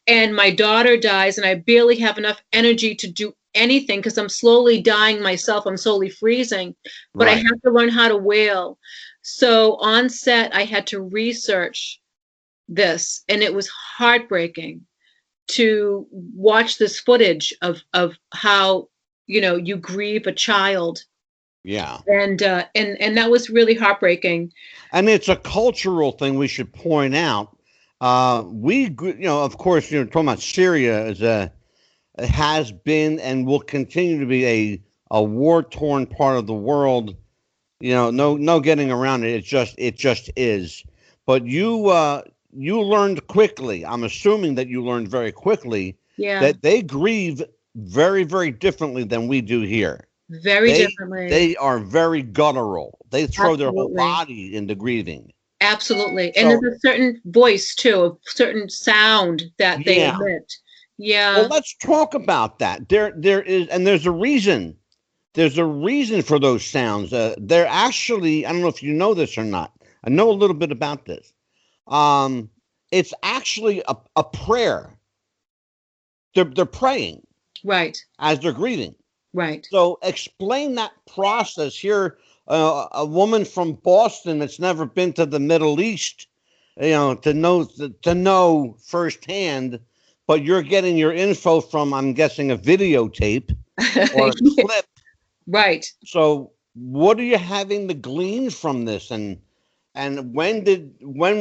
and my daughter dies, and I barely have enough energy to do anything because I'm slowly dying myself. I'm slowly freezing, but I have to learn how to wail. So on set, I had to research this, and it was heartbreaking to watch this footage of how you grieve a child. Yeah. And that was really heartbreaking. And it's a cultural thing we should point out. Of course, talking about Syria has been and will continue to be a war-torn part of the world. No getting around it. It just is. But you learned quickly. I'm assuming that you learned very quickly that they grieve very, very differently than we do here. Very differently. They are very guttural. They throw their whole body into grieving. Absolutely. And there's a certain voice too, a certain sound that they emit. Yeah. Well, let's talk about that. There is, and there's a reason. There's a reason for those sounds. They're actually, I don't know if you know this or not. I know a little bit about this. it's actually a prayer. They're praying Right. as they're grieving. Right. So explain that process here. A woman from Boston that's never been to the Middle East, to know firsthand, but you're getting your info from, I'm guessing, a videotape or a clip. Right. So what are you having to glean from this, and when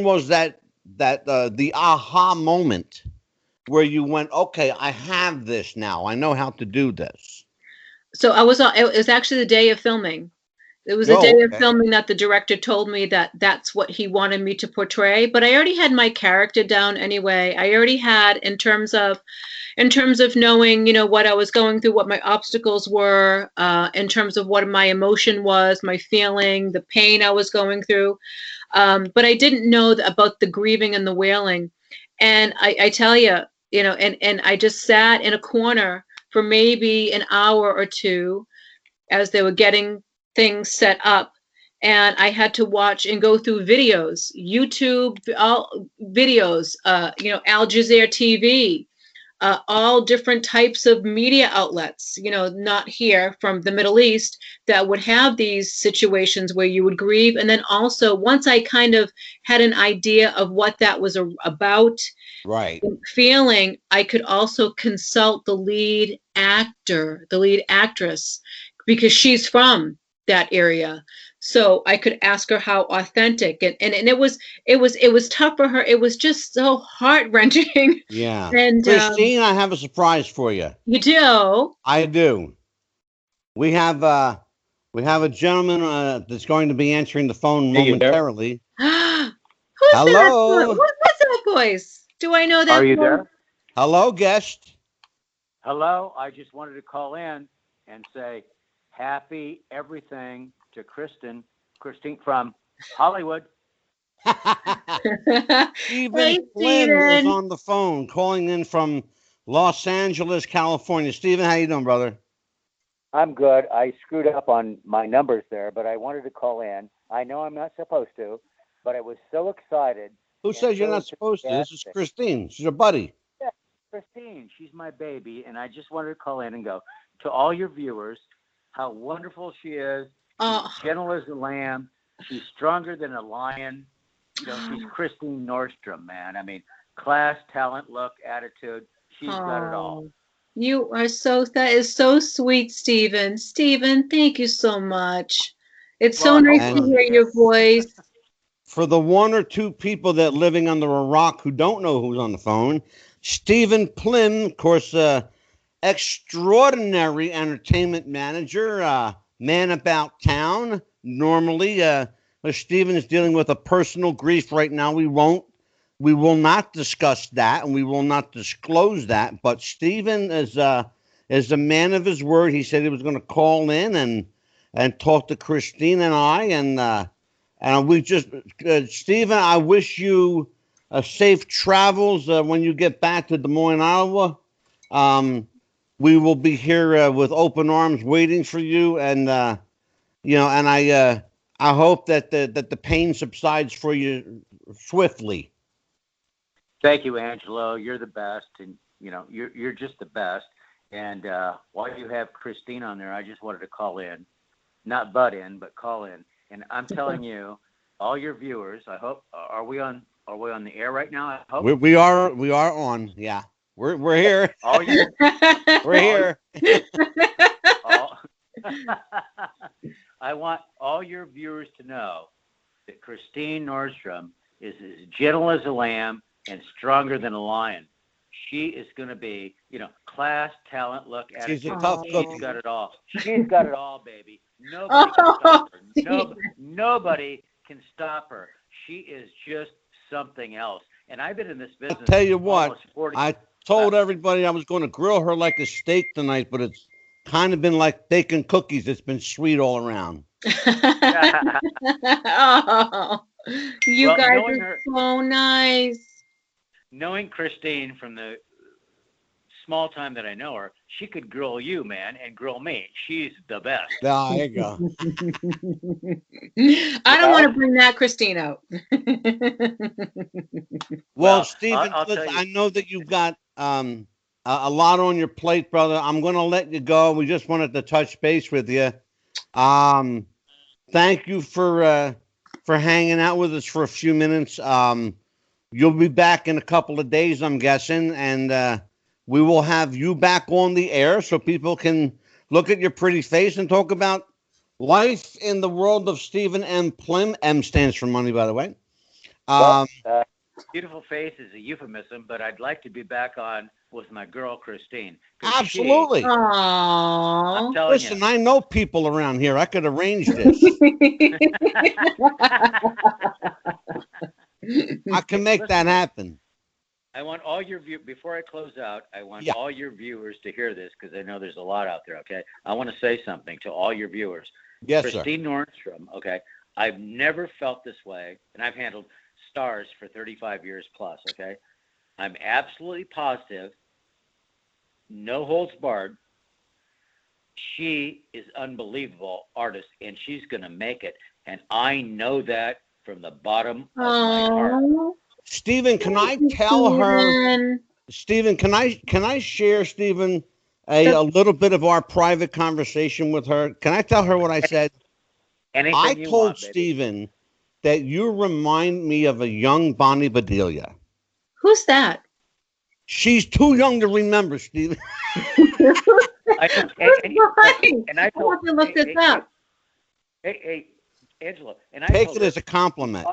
was that the aha moment where you went, okay, I have this now, I know how to do this? So it was actually the day of filming. It was a day Oh, of okay. filming that the director told me that that's what he wanted me to portray. But I already had my character down anyway. I already had in terms of knowing, what I was going through, what my obstacles were, in terms of what my emotion was, my feeling, the pain I was going through. But I didn't know about the grieving and the wailing. And I tell you, and I just sat in a corner for maybe an hour or two as they were getting things set up. And I had to watch and go through videos, YouTube, all videos, Al Jazeera TV, all different types of media outlets, not here from the Middle East, that would have these situations where you would grieve. And then also, once I kind of had an idea of what that was about, Right. feeling, I could also consult the lead actor, the lead actress, because she's from that area. So I could ask her how authentic, and it was tough for her. It was just so heart-wrenching. Yeah. And Christine, I have a surprise for you. you do. I do. We have a gentleman that's going to be answering the phone Are you there? momentarily. Who's that? Hello. What's that voice? Do I know that Are you voice? there? Hello, guest. Hello. I just wanted to call in and say happy everything to Christine from Hollywood. Stephen Hey, Plym is Steven. on the phone calling in from Los Angeles, California. Stephen, how you doing, brother? I'm good. I screwed up on my numbers there, but I wanted to call in. I know I'm not supposed to, but I was so excited. Who and says you're so not supposed to? This is enthusiastic. Christine. She's your buddy. Yeah, Christine, she's my baby, and I just wanted to call in and go to all your viewers how wonderful she is. She's Oh, gentle as a lamb. She's stronger than a lion. She's Christine Nordstrom, man. I mean, class, talent, look, attitude. She's got it all. oh, that is so sweet, Steven. Steven, thank you so much. It's Well, so I hope nice we're to on And hear the air. your voice. for the one or two people that living under a rock who don't know who's on the phone, Stephen Plym, of course, extraordinary entertainment manager, man about town. Normally, Stephen is dealing with a personal grief right now. We will not discuss that, and we will not disclose that. But Stephen is a man of his word. He said he was going to call in and talk to Christine and I, and we just, Stephen, I wish you safe travels when you get back to Des Moines, Iowa. Um, we will be here with open arms waiting for you, and and I hope that the pain subsides for you swiftly. Thank you, Angelo. You're the best, and you're just the best. And while you have Christine on there, I just wanted to call in, not butt in, but call in. And I'm telling you, all your viewers, I hope, are we on the air right now? I hope. We are on. Yeah, we're here. All you, We're here. all, I want all your viewers to know that Christine Nordstrom is as gentle as a lamb and stronger than a lion. She is going to be, class, talent, look, attitude. She's a tough cookie. She's got it all. She's got it all, baby. Nobody can stop her. Nobody can stop her. She is just something else. And I've been in this business. I'll tell you what, almost 40 I told everybody I was going to grill her like a steak tonight, but it's kind of been like baking cookies. It's been sweet all around. Oh, you Well, guys are so nice. knowing Christine from the small time that I know her, she could grill you, man, and grill me. She's the best. There you go. I don't want to bring that Christine out. Well, Stephen, I'll listen, tell you. I know that you've got a lot on your plate, brother. I'm going to let you go. We just wanted to touch base with you. Thank you for hanging out with us for a few minutes. You'll be back in a couple of days, I'm guessing, and we will have you back on the air so people can look at your pretty face and talk about life in the world of Stephen M. Plym. M stands for money, by the way. Beautiful face is a euphemism, but I'd like to be back on with my girl Christine. Absolutely. Aww. Listen, I know people around here. I could arrange this. I can make that happen. I want all your before I close out, I want all your viewers to hear this because I know there's a lot out there, okay? I want to say something to all your viewers. Yes, Christine Nordstrom, okay? I've never felt this way, and I've handled stars for 35 years plus, okay? I'm absolutely positive, no holds barred, she is unbelievable artist, and she's going to make it, and I know that from the bottom of my heart. Stephen, can I tell her? Stephen, can I share, Stephen, a little bit of our private conversation with her? Can I tell her what I said? Anything I you told want, baby. Stephen that you remind me of a young Bonnie Bedelia. Who's that? She's too young to remember, Stephen. I want to look this up. Hey, Angela, and I take told it her, as a compliment.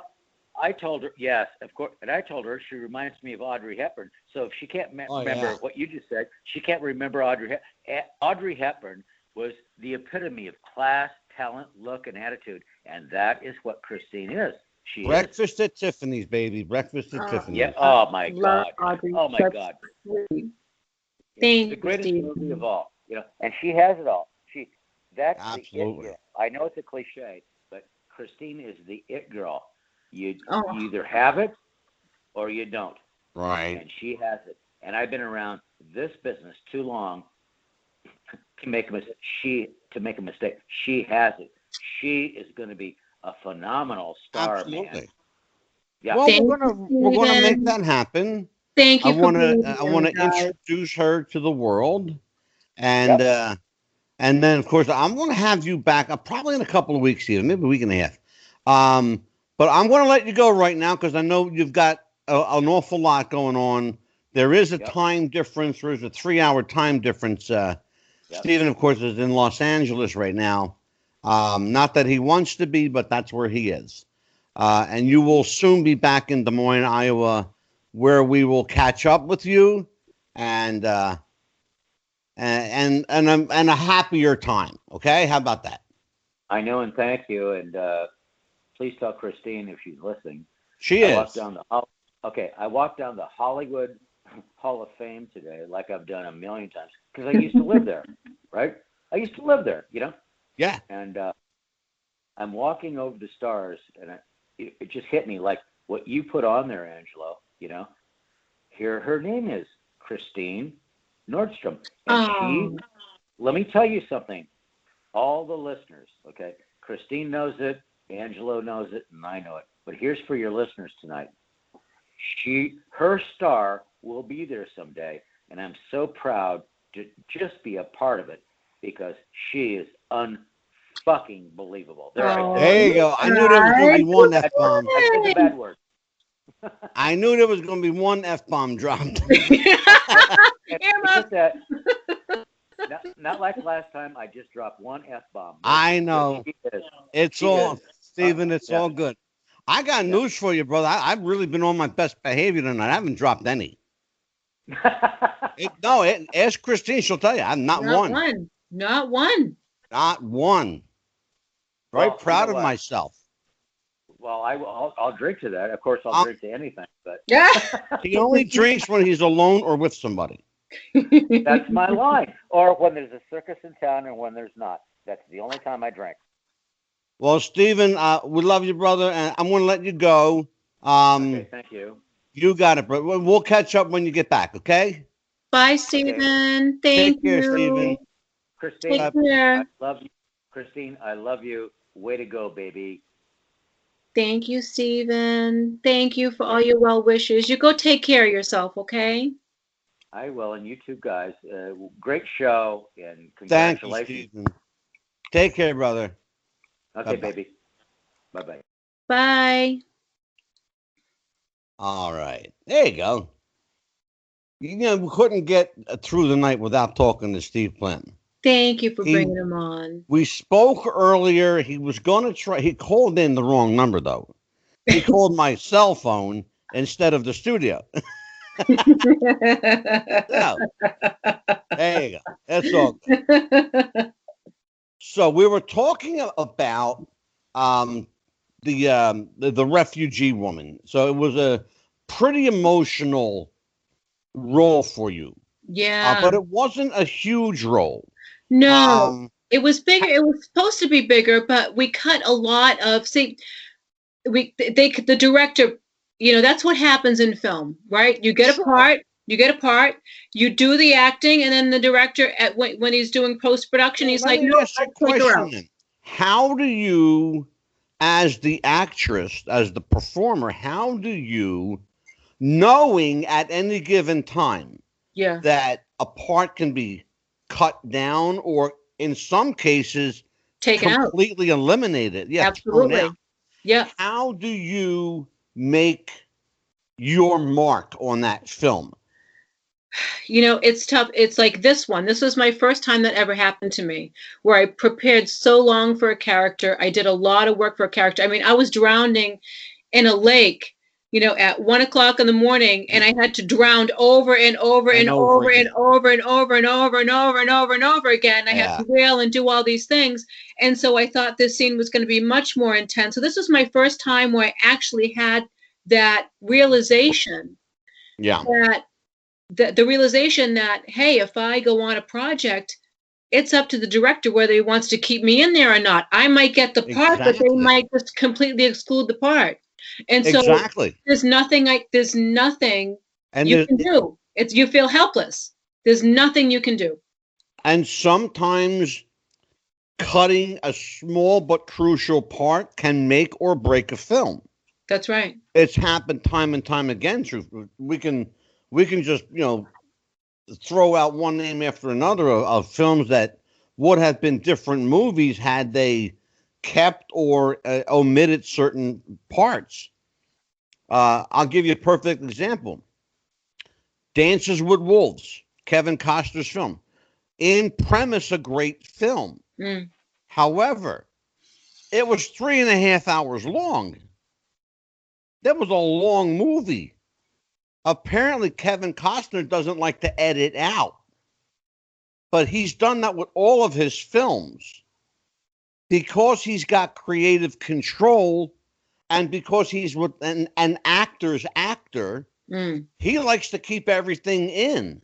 I told her, yes, of course, and I told her she reminds me of Audrey Hepburn. So if she can't remember what you just said, she can't remember Audrey Hepburn. Audrey Hepburn was the epitome of class, talent, look, and attitude, and that is what Christine is. Breakfast at Tiffany's, baby. Breakfast at Tiffany's. Yeah. Oh my God. Audrey. Oh my God. Thank the greatest Steve. movie of all, and she has it all. That's absolutely the it girl. I know it's a cliche, but Christine is the it girl. You either have it or you don't. Right. And she has it. And I've been around this business too long to make a mistake. She has it. She is going to be a phenomenal star, absolutely. Man. Yeah. Well, we're gonna make that happen. Thank you. I want to introduce her to the world, and then of course I'm going to have you back probably in a couple of weeks, even maybe a week and a half. But I'm going to let you go right now because I know you've got an awful lot going on. There is a time difference. There's a 3-hour time difference. Stephen, of course, is in Los Angeles right now. Not that he wants to be, but that's where he is. And you will soon be back in Des Moines, Iowa, where we will catch up with you and a happier time. Okay, how about that? I know, and thank you. And please tell Christine if she's listening. She is. I walked down the Hollywood Hall of Fame today, like I've done a million times, because I used to live there, right? I used to live there, Yeah. And I'm walking over the stars, and it just hit me like what you put on there, Angelo. Here her name is Christine Nordstrom, and let me tell you something. All the listeners, okay? Christine knows it, Angelo knows it, and I know it. But here's for your listeners tonight. Her star will be there someday, and I'm so proud to just be a part of it because she is unfucking believable. There you go. I knew there was going to be one F-bomb. I said the bad word. I knew there was going to be one F-bomb dropped. Not like last time. I just dropped one F-bomb. I know. It's all, Stephen, it's all good. I got news for you, brother. I've really been on my best behavior tonight. I haven't dropped any. Ask Christine. She'll tell you. I'm not one. Not one. Not one. Very proud of myself. Well, I'll drink to that. Of course, I'll drink to anything. But he only drinks when he's alone or with somebody. That's my line. Or when there's a circus in town and when there's not. That's the only time I drink. Well, Stephen, we love you, brother, and I'm going to let you go. Okay, thank you. You got it, bro. We'll catch up when you get back, okay? Bye, Stephen. Thank Take care, you. Stephen. Christine, Take care. I love you. Christine, I love you. Way to go, baby. Thank you, Stephen. Thank you for all your well wishes. You go take care of yourself, okay? I will, and you too, guys. Great show, and Thank you, congratulations. Stephen. Take care, brother. Okay, Bye-bye. baby. Bye-bye. Bye. All right. There you go. You know, we couldn't get through the night without talking to Steve Plym. Thank you for bringing him on. We spoke earlier. He was going to try. He called in the wrong number, though. He called my cell phone instead of the studio. So, there you go. That's all good. So we were talking about the refugee woman. So it was a pretty emotional role for you. Yeah. But it wasn't a huge role. No, it was bigger. It was supposed to be bigger, but we cut a lot of. See, the director. You know, that's what happens in film, right? You get a part. You get a part. You do the acting, and then the director, when he's doing post production, he's like, "No, ask you a question then. How do you, as the actress, as the performer, how do you, knowing at any given time, that a part can be cut down or in some cases taken completely eliminated? Yeah, absolutely. Thrown out. Yeah. How do you make your mark on that film? You know, it's tough. It's like this one. This was my first time that ever happened to me, where I prepared so long for a character. I did a lot of work for a character. I mean, I was drowning in a lake, you know, at 1 o'clock in the morning, and I had to drown over and over and over and over and over and over and over and over and over again. I had to wail and do all these things. And so I thought this scene was going to be much more intense. So this was my first time where I actually had that realization. Yeah. That the realization that, hey, if I go on a project, it's up to the director whether he wants to keep me in there or not. I might get the part, but they might just completely exclude the part. And so there's nothing you can do. You feel helpless. There's nothing you can do. And sometimes cutting a small but crucial part can make or break a film. That's right. It's happened time and time again. We can just, you know, throw out one name after another of films that would have been different movies had they kept or omitted certain parts. I'll give you a perfect example. Dances with Wolves, Kevin Costner's film. In premise, a great film. However, it was 3.5 hours long. That was a long movie. Apparently, Kevin Costner doesn't like to edit out. But he's done that with all of his films. Because he's got creative control and because he's with an actor's actor, he likes to keep everything in.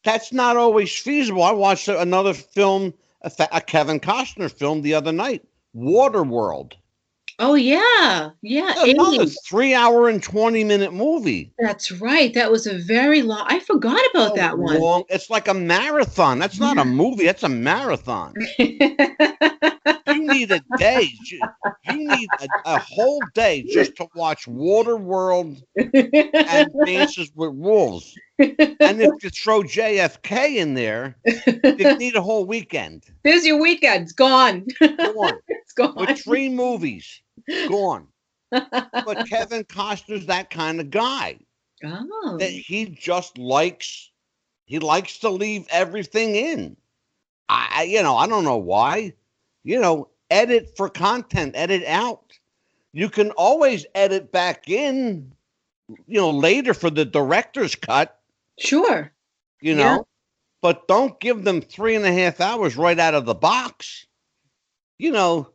That's not always feasible. I watched another film, a Kevin Costner film the other night, Waterworld. Oh, yeah. Yeah. Another 3-hour and 20-minute movie. That's right. That was a very long. I forgot about that one. It's like a marathon. That's not a movie. That's a marathon. You need a day. You need a whole day just to watch Waterworld and Dances with Wolves. And if you throw JFK in there, you need a whole weekend. There's your weekend. It's gone. Gone. It's gone. With 3 movies. Gone. But Kevin Costner's that kind of guy. Oh. That he just likes to leave everything in. I don't know why. Edit for content, edit out. You can always edit back in, later for the director's cut. Sure. But don't give them 3.5 hours right out of the box. You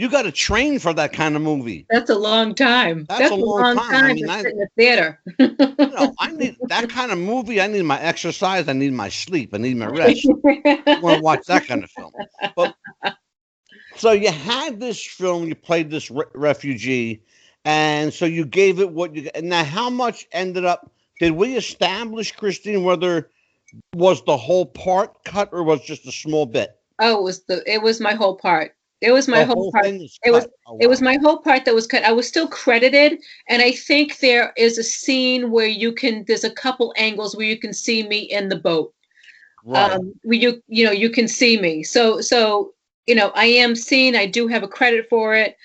got to train for that kind of movie. That's a long time. That's a long time. I mean, to sit in the theater. I need that kind of movie. I need my exercise. I need my sleep. I need my rest. I want to watch that kind of film. But so you had this film. You played this refugee, and so you gave it what you. Now, how much ended up? Did we establish, Christine, whether Was the whole part cut, or was just a small bit? Oh, it was my whole part. It was my The whole whole part. thing is It was cut. Oh, it wow. was my whole part that was cut. I was still credited, and I think there is a scene where there's a couple angles where you can see me in the boat. Right. Where you can see me. So I am seen. I do have a credit for it,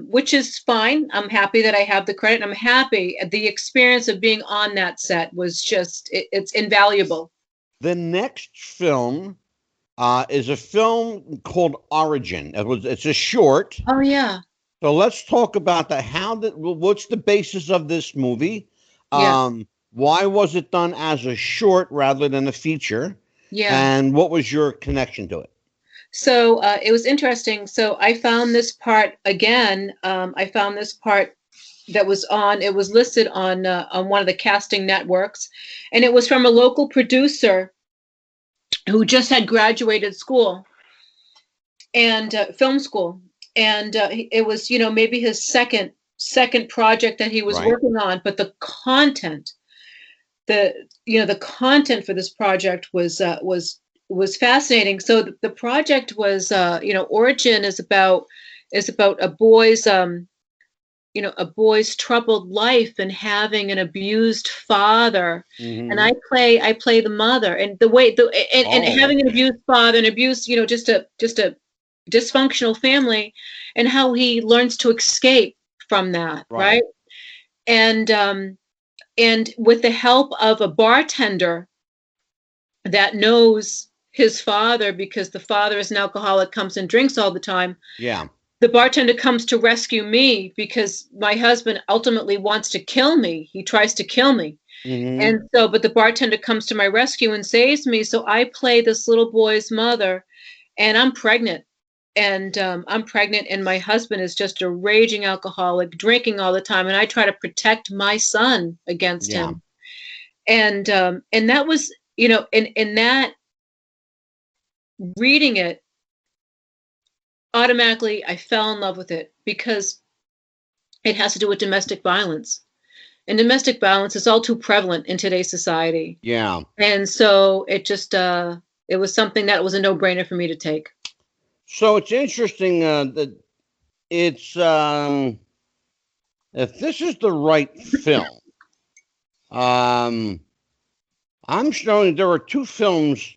which is fine. I'm happy that I have the credit. I'm happy. The experience of being on that set was it's invaluable. The next film is a film called Origin. It's a short. Oh yeah, So let's talk about that. What's the basis of this movie? yeah, Why was it done as a short rather than a feature? yeah. And what was your connection to it? So it was interesting. So I found this part again. I found this part that was on. It was listed on one of the casting networks, and it was from a local producer who just had graduated school and film school, and it was maybe his second project that he was Right. working on. But the content for this project was fascinating. So the project was, Origin is about a boy's troubled life and having an abused father. And Mm-hmm. I play the mother, and the way the and Oh, having an okay. abused father and abuse, just a dysfunctional family, and how he learns to escape from that, Right. right? And with the help of a bartender that knows his father, because the father is an alcoholic, comes and drinks all the time. Yeah. The bartender comes to rescue me because my husband ultimately wants to kill me. He tries to kill me. Mm-hmm. And so, but the bartender comes to my rescue and saves me. So I play this little boy's mother, and I'm pregnant. And and my husband is just a raging alcoholic, drinking all the time. And I try to protect my son against Yeah. him. And that was, in that, reading it, automatically I fell in love with it because it has to do with domestic violence. And domestic violence is all too prevalent in today's society. Yeah. And so it was something that was a no-brainer for me to take. So it's interesting that it's if this is the right film. I'm showing there were two films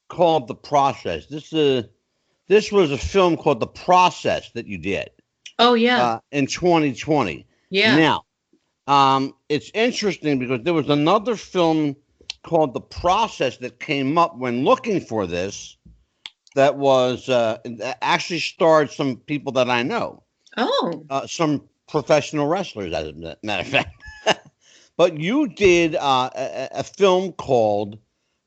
called The Process. This was a film called The Process that you did Oh yeah. in 2020. Yeah. Now, it's interesting because there was another film called The Process that came up when looking for this that was that actually starred some people that I know, Oh. some professional wrestlers, as a matter of fact. But you did a film called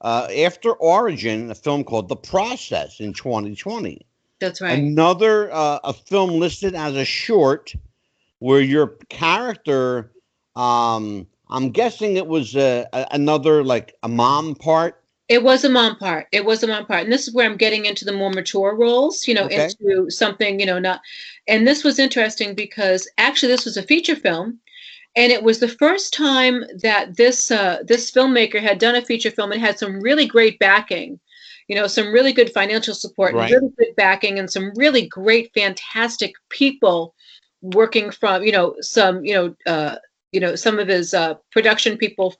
after Origin, a film called The Process in 2020. That's right. Another a film listed as a short where your character, I'm guessing it was another like a mom part. It was a mom part. It was a mom part. And this is where I'm getting into the more mature roles, Okay. into something, not. And this was interesting because actually this was a feature film. And it was the first time that this filmmaker had done a feature film and had some really great backing, some really good financial support and Right. really good backing and some really great, fantastic people working from, some of his production people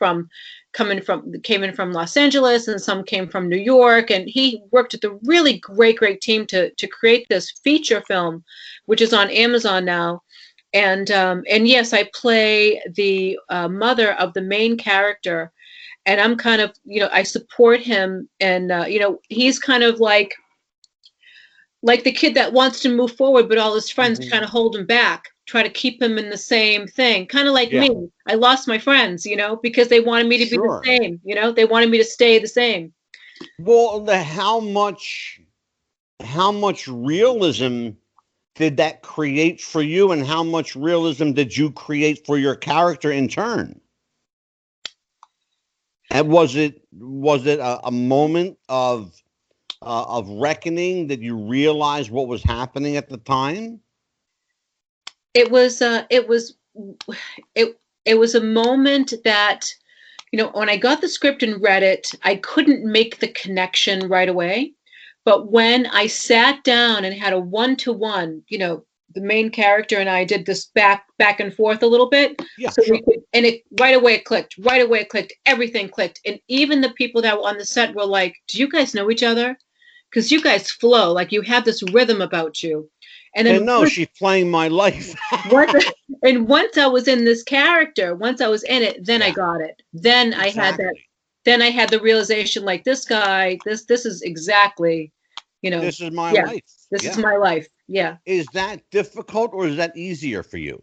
came in from Los Angeles, and some came from New York, and he worked with a really great team to create this feature film, which is on Amazon now. And yes, I play the mother of the main character, and I'm kind of, I support him, and he's kind of like the kid that wants to move forward, but all his friends Hmm. kind of hold him back, try to keep him in the same thing. Kind of like Yeah. me. I lost my friends, because they wanted me to be the Sure. same, they wanted me to stay the same. Well, how much realism did that create for you, and how much realism did you create for your character in turn? And was it a moment of reckoning that you realized what was happening at the time? It was it was a moment that when I got the script and read it, I couldn't make the connection right away. But when I sat down and had a one-to-one, the main character and I did this back and forth a little bit. Yeah, So sure. and it right away it clicked. Right away it clicked. Everything clicked. And even the people that were on the set were like, "Do you guys know each other? Because you guys flow. Like you have this rhythm about you." And then no, she's playing my life. once I was in this character, once I was in it, then I got it. Then I had that. Then I had the realization, like this guy, this is exactly, This is my life. This is my life. Yeah. Is that difficult or is that easier for you?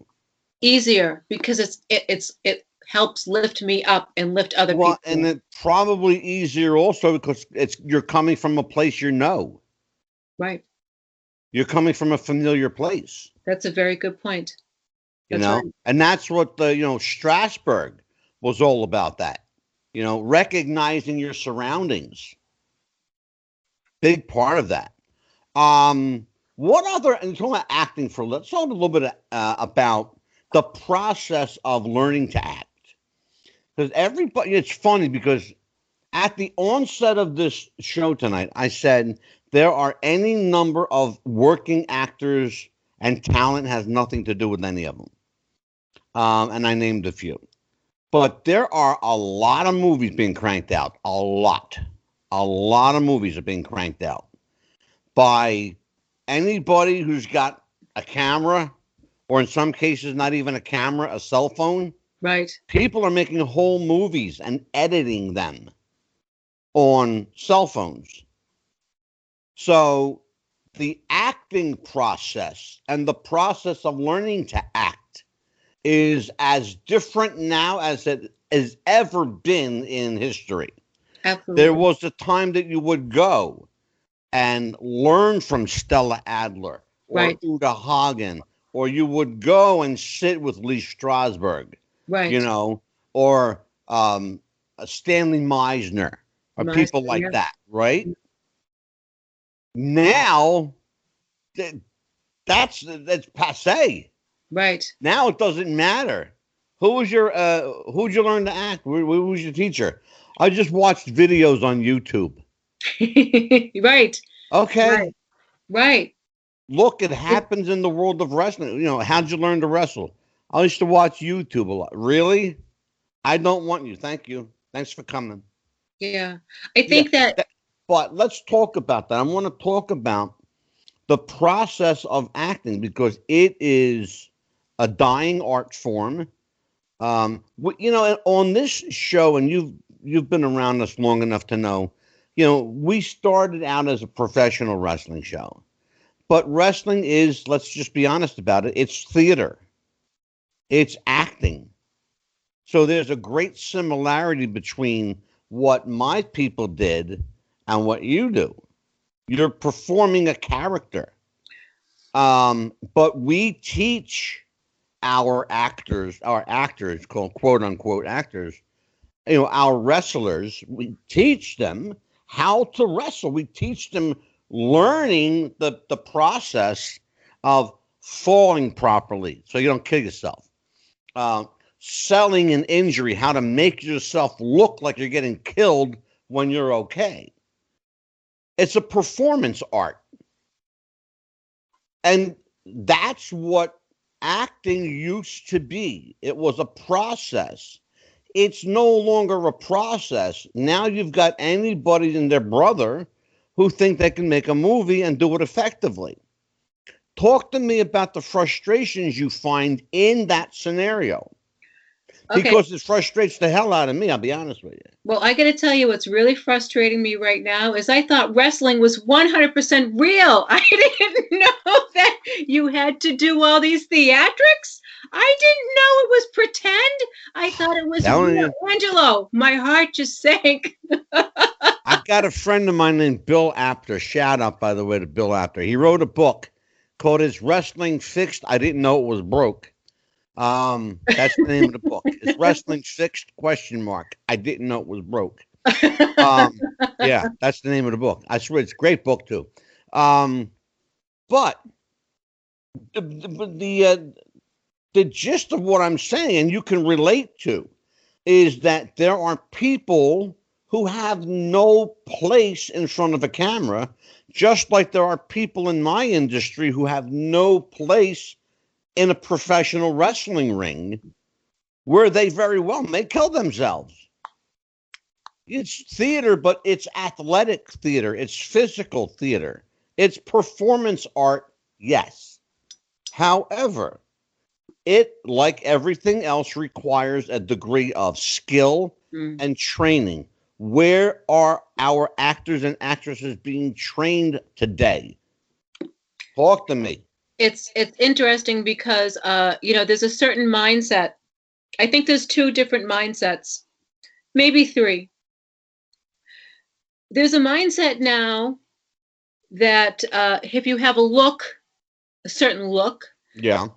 Easier because it helps lift me up and lift other people. And it's probably easier also because you're coming from a place Right. You're coming from a familiar place. That's a very good point. Right. And that's what Strasbourg was all about. That recognizing your surroundings. Big part of that. What other? And talking about acting let's talk a little bit about the process of learning to act. Because everybody, it's funny because at the onset of this show tonight, I said there are any number of working actors and talent has nothing to do with any of them. And I named a few. But there are a lot of movies being cranked out. A lot of movies are being cranked out by anybody who's got a camera, or in some cases, not even a camera, a cell phone. Right. People are making whole movies and editing them on cell phones. So the acting process and the process of learning to act is as different now as it has ever been in history. Absolutely. There was a time that you would go and learn from Stella Adler or Uta Hagen, or you would go and sit with Lee Strasberg, or Stanley Meisner, or people like that, right? Now, that's passé. Right. Now it doesn't matter. Who'd you learn to act? Who was your teacher? I just watched videos on YouTube. Right. Okay. Right. Look, it happens in the world of wrestling. How'd you learn to wrestle? I used to watch YouTube a lot. Really? I don't want you. Thank you. Thanks for coming. Yeah. I think that. But let's talk about that. I want to talk about the process of acting because it is a dying art form. On this show, and you've been around us long enough to know, we started out as a professional wrestling show. But wrestling is, let's just be honest about it, it's theater. It's acting. So there's a great similarity between what my people did and what you do. You're performing a character. But we teach our actors, called quote unquote actors, our wrestlers, we teach them how to wrestle. We teach them learning the process of falling properly so you don't kill yourself. Selling an injury, how to make yourself look like you're getting killed when you're okay. It's a performance art. And that's what acting used to be. It was a process. It's no longer a process. Now you've got anybody and their brother who think they can make a movie and do it effectively. Talk to me about the frustrations you find in that scenario. Okay. Because it frustrates the hell out of me, I'll be honest with you. Well, I got to tell you what's really frustrating me right now is I thought wrestling was 100% real. I didn't know that you had to do all these theatrics. I didn't know it was pretend. I thought it was real. Angelo, my heart just sank. I got a friend of mine named Bill Apter. Shout out, by the way, to Bill Apter. He wrote a book called Is Wrestling Fixed? I Didn't Know It Was Broke. That's the name of the book. Is wrestling fixed? ? I didn't know it was broke. Yeah, that's the name of the book. I swear it's a great book too. But the gist of what I'm saying, you can relate to. is that there are people who have no place in front of a camera, just like there are people in my industry who have no place in a professional wrestling ring, where they very well may kill themselves. It's theater, but it's athletic theater. It's physical theater. It's performance art, yes. However, it, like everything else, requires a degree of skill and training. Where are our actors and actresses being trained today? Talk to me. It's interesting because there's a certain mindset. I think there's two different mindsets, maybe three. There's a mindset now that if you have a certain look, Yeah.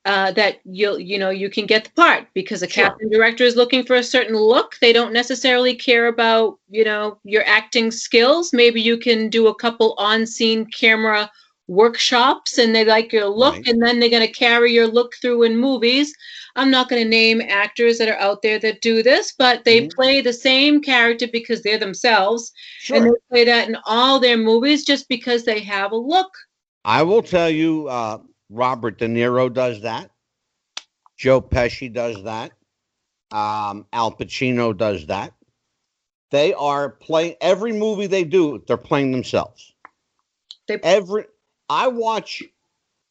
that you can get the part because a casting director is looking for a certain look. They don't necessarily care about your acting skills. Maybe you can do a couple on-scene camera workshops and they like your look, Right. and then they're going to carry your look through in movies. I'm not going to name actors that are out there that do this, but they play the same character because they're themselves, and they play that in all their movies just because they have a look. I will tell you, Robert De Niro does that. Joe Pesci does that. Al Pacino does that. They are playing every movie they do. They're playing themselves. I watch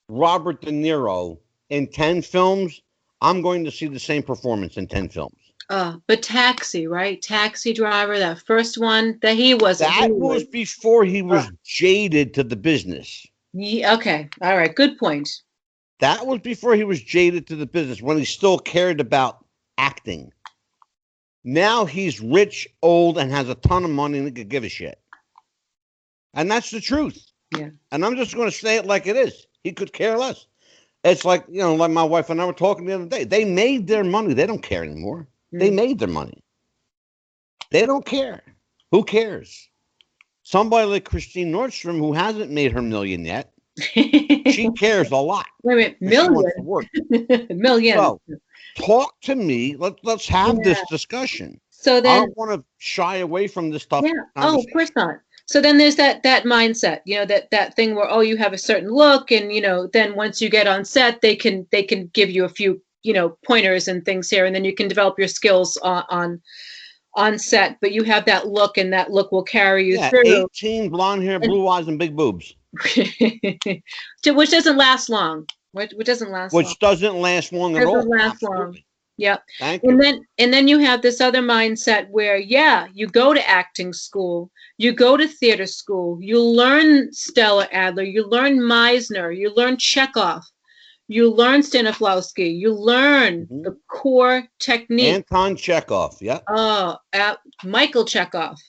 Robert De Niro in 10 films. I'm going to see the same performance in 10 films. But Taxi, right? Taxi Driver, that first one that he was. That was before he was jaded to the business. Yeah, okay. All right. Good point. That was before he was jaded to the business, when he still cared about acting. Now he's rich, old, and has a ton of money and he could give a shit. And that's the truth. Yeah. And I'm just going to say it like it is. He could care less. It's like, like my wife and I were talking the other day. They made their money. They don't care anymore. They made their money. They don't care. Who cares? Somebody like Christine Nordstrom, who hasn't made her million yet, she cares a lot. Wait a minute, million? Million. So, talk to me. Let's have this discussion. So then, I don't want to shy away from this stuff. Yeah. Oh, of course not. So then there's that mindset, that thing where, you have a certain look, and then once you get on set, they can give you a few pointers and things here, and then you can develop your skills on set. But you have that look, and that look will carry you through. 18, blonde hair, blue eyes, and big boobs. Which doesn't last long. Which doesn't last long. Which doesn't last long at all. Doesn't last long. Yep. Thank you. And then you have this other mindset where, you go to acting school, you go to theater school, you learn Stella Adler, you learn Meisner, you learn Chekhov, you learn Stanislavski, you learn the core technique. Anton Chekhov, yeah. Michael Chekhov.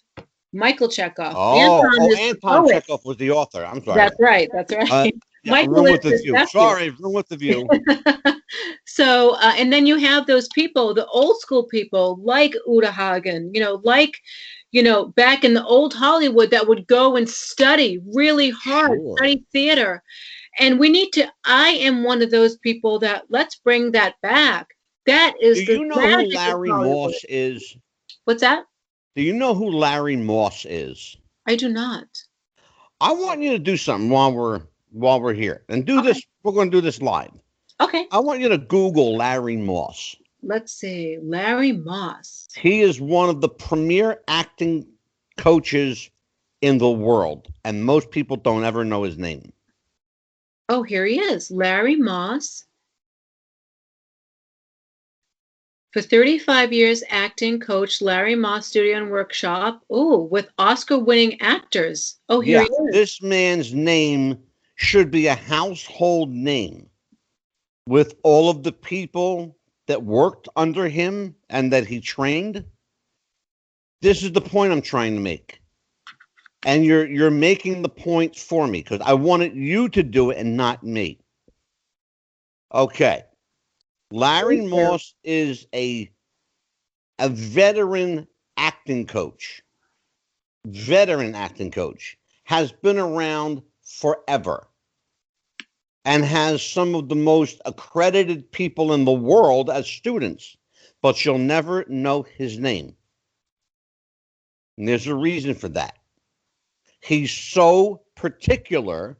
Oh, Anton Chekhov was the author. I'm sorry. That's right. Michael with the view. Sorry, with the view. So, and then you have those people, the old school people like Uta Hagen, back in the old Hollywood, that would go and study really hard, study theater. And I am one of those people that, let's bring that back. That is Do you know who Larry Moss is? What's that? Do you know who Larry Moss is? I do not. I want you to do something while we're here, and do this. We're going to do this live. Okay. I want you to Google Larry Moss. Let's see. Larry Moss. He is one of the premier acting coaches in the world, and most people don't ever know his name. Oh, here he is. Larry Moss. For 35 years, acting coach, Larry Moss Studio and Workshop. Oh, with Oscar-winning actors. Oh, here he is. This man's name should be a household name with all of the people that worked under him and that he trained. This is the point I'm trying to make. And you're making the point for me because I wanted you to do it and not me. Okay. Larry Moss is a veteran acting coach. Has been around forever and has some of the most accredited people in the world as students. but you'll never know his name. And there's a reason for that. He's so particular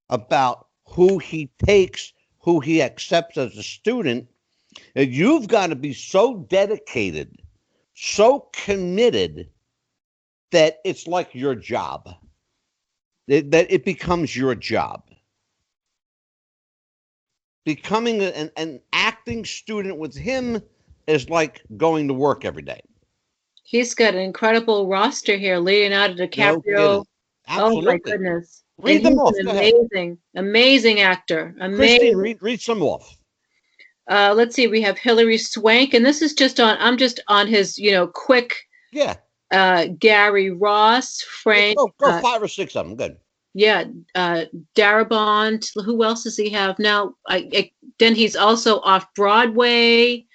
about who he takes, who he accepts as a student, that you've got to be so dedicated, so committed, that it's like your job, that it becomes your job. Becoming an acting student with him is like going to work every day. He's got an incredible roster here. Leonardo DiCaprio. Oh my goodness. Read them off. Amazing actor. Christine, read some off. Let's see. We have Hilary Swank, and this is I'm just on his, quick. Yeah. Gary Ross, Frank. Go 5 or 6 of them. Good. Yeah. Darabont. Who else does he have now? Then he's also off Broadway.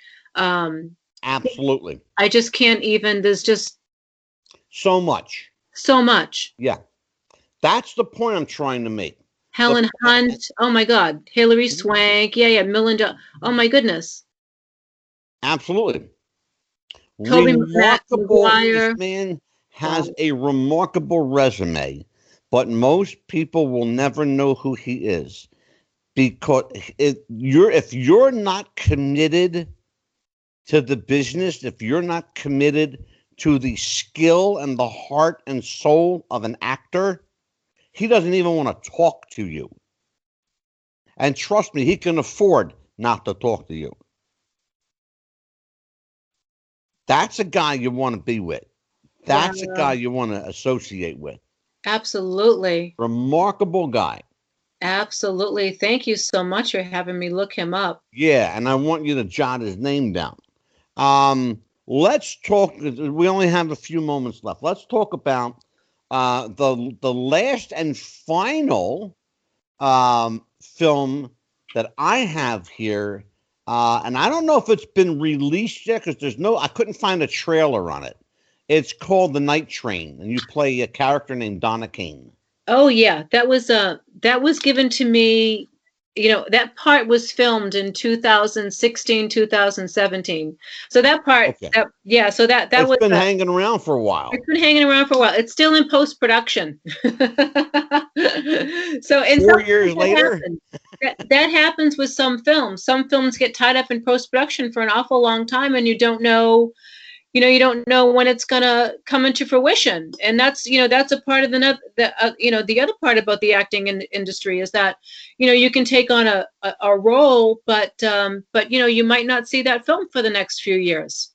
Absolutely. I just can't even. There's just so much. So much. Yeah. That's the point I'm trying to make. Helen Hunt. Oh my God. Hilary Swank. Yeah. Melinda. Oh my goodness. Absolutely. Toby Remarkable. Maguire. This man has a remarkable resume, but most people will never know who he is, because if you're not committed to the business, if you're not committed to the skill and the heart and soul of an actor, he doesn't even want to talk to you. And trust me, he can afford not to talk to you. That's a guy you want to be with. That's a guy you want to associate with. Absolutely. Remarkable guy. Absolutely. Thank you so much for having me look him up. Yeah, and I want you to jot his name down. Let's talk. We only have a few moments left. Let's talk about the last and final film that I have here. And I don't know if it's been released yet, because I couldn't find a trailer on it. It's called The Night Train, and you play a character named Donna Kane. Oh yeah, that was given to me. That part was filmed in 2016, 2017. So that part, okay. It's been hanging around for a while. It's been hanging around for a while. It's still in post-production. So, and 4 years later, that happens with some films. Some films get tied up in post-production for an awful long time, and you don't know when it's gonna come into fruition. And that's a part of the other part about the acting industry is that you can take on a role, but you might not see that film for the next few years.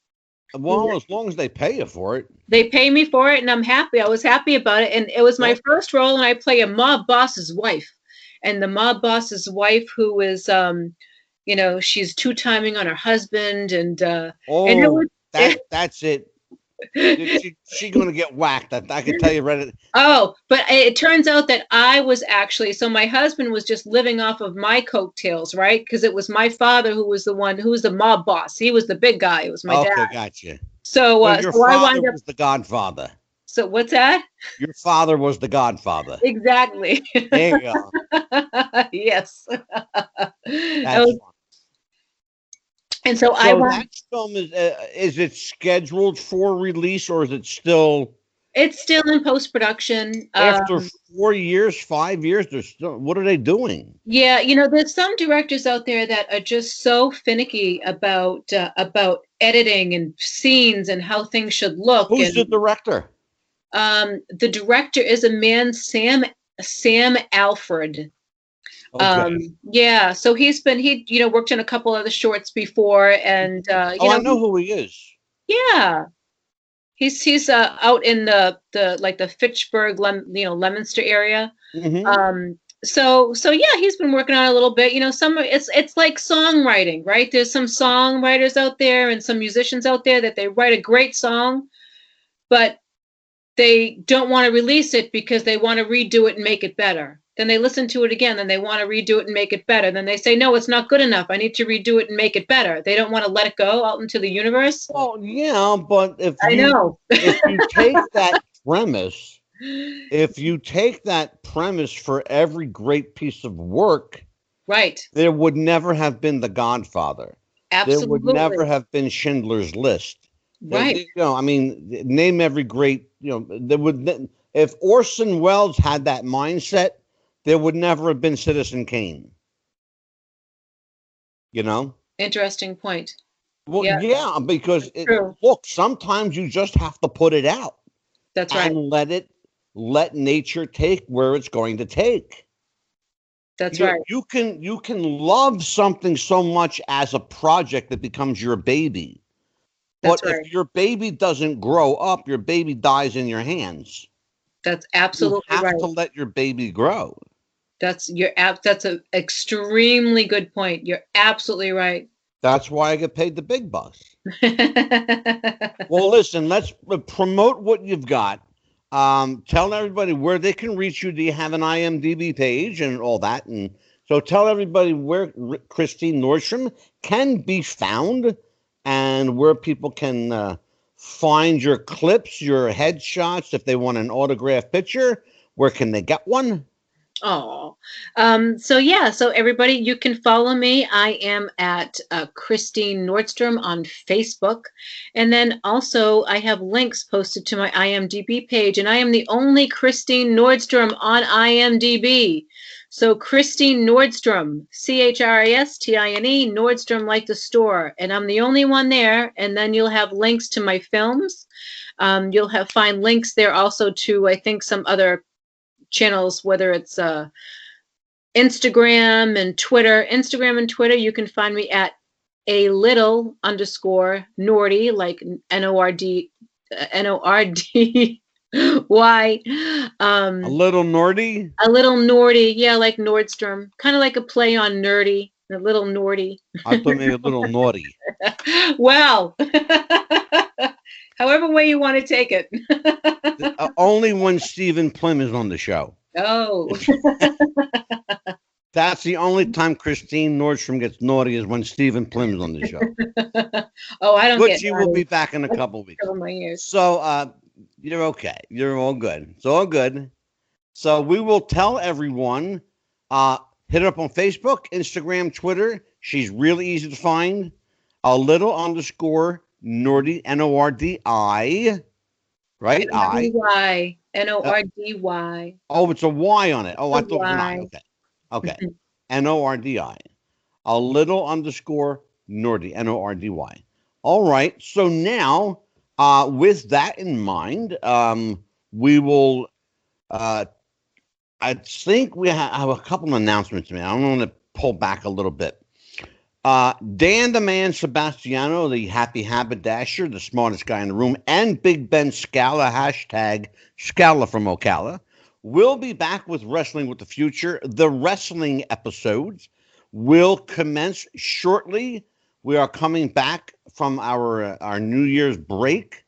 Well, as long as they pay you for it. They pay me for it, and I'm happy. I was happy about it, and it was my first role, and I play a mob boss's wife, and the mob boss's wife who is she's two-timing on her husband, and that's it. She's going to get whacked. I can tell you right. Oh, but it turns out that I was actually, so my husband was just living off of my coattails, right? Because it was my father who was the mob boss. He was the big guy. It was my dad. Okay, gotcha. So your father was the Godfather. So what's that? Your father was the Godfather. Exactly. There you go. Yes. That's fun. And so that film is it scheduled for release, or is it still? It's still in post-production. After 4 years, 5 years, they're still. What are they doing? Yeah, there's some directors out there that are just so finicky about editing and scenes and how things should look. Who's the director? The director is a man, Sam Alfred. Okay. Yeah, so he worked in a couple other shorts before, and I know who he is. Yeah, he's out in the Fitchburg, Leominster area. Mm-hmm. So yeah, he's been working on it a little bit. It's like songwriting, right? There's some songwriters out there and some musicians out there that they write a great song, but they don't want to release it because they want to redo it and make it better. Then they listen to it again, then they want to redo it and make it better. Then they say, no, it's not good enough. I need to redo it and make it better. They don't want to let it go out into the universe. Well, yeah, but if you take that premise for every great piece of work, right, there would never have been The Godfather. there would never Absolutely. have been Schindler's List. Right. You know, I mean, name every great, you know, there would, if Orson Welles had that mindset, there would never have been Citizen Kane. You know? Interesting point. Well, Yeah, yeah, because true. look, sometimes you just have to put it out That's right. and let nature take where it's going to take. That's right. You can love something so much as a project that becomes your baby. But That's if right. your baby doesn't grow up, your baby dies in your hands. That's You absolutely have right. to let your baby grow. That's that's an extremely good point. You're absolutely right. That's why I get paid the big bucks. Well, listen, let's promote what you've got. Tell everybody where they can reach you. Do you have an IMDb page and all that? And so tell everybody where Christine Nordstrom can be found and where people can find your clips, your headshots. If they want an autographed picture, where can they get one? Oh, so yeah, so everybody, you can follow me. I am at Christine Nordstrom on Facebook. And then also, I have links posted to my IMDb page, and I am the only Christine Nordstrom on IMDb. So, Christine Nordstrom, CHRISTINE, Nordstrom like the store. And I'm the only one there. And then you'll have links to my films. You'll find links there also to, I think, some other channels, whether it's Instagram and Twitter. Instagram and Twitter, you can find me at a little underscore Nordy, like NORD, NORDY. A little Nordy? A little Nordy, yeah, like Nordstrom, kind of like a play on nerdy, a little Nordy. I thought maybe a little naughty. Well, however way you want to take it. Only when Stephen Plym is on the show. Oh. That's the only time Christine Nordstrom gets naughty is when Stephen Plym is on the show. Oh, I don't Which get he naughty. will be back in a couple of weeks. Cover my ears. So you're okay. You're all good. It's all good. So we will tell everyone, hit her up on Facebook, Instagram, Twitter. She's really easy to find. A little underscore Nordy, Nordi, right? Nordy. Nordy. Oh, it's a Y on it. Oh, I It's a thought it was an I. Y. Okay. Nordi. A little underscore Nordy, Nordy. All right. So now, with that in mind, we will. I think we have a couple of announcements. Man, I'm going to pull back a little bit. Dan the Man Sebastiano, the happy haberdasher, the smartest guy in the room, and Big Ben Scala, hashtag Scala from Ocala, will be back with Wrestling with the Future. The wrestling episodes will commence shortly. We are coming back from our New Year's break.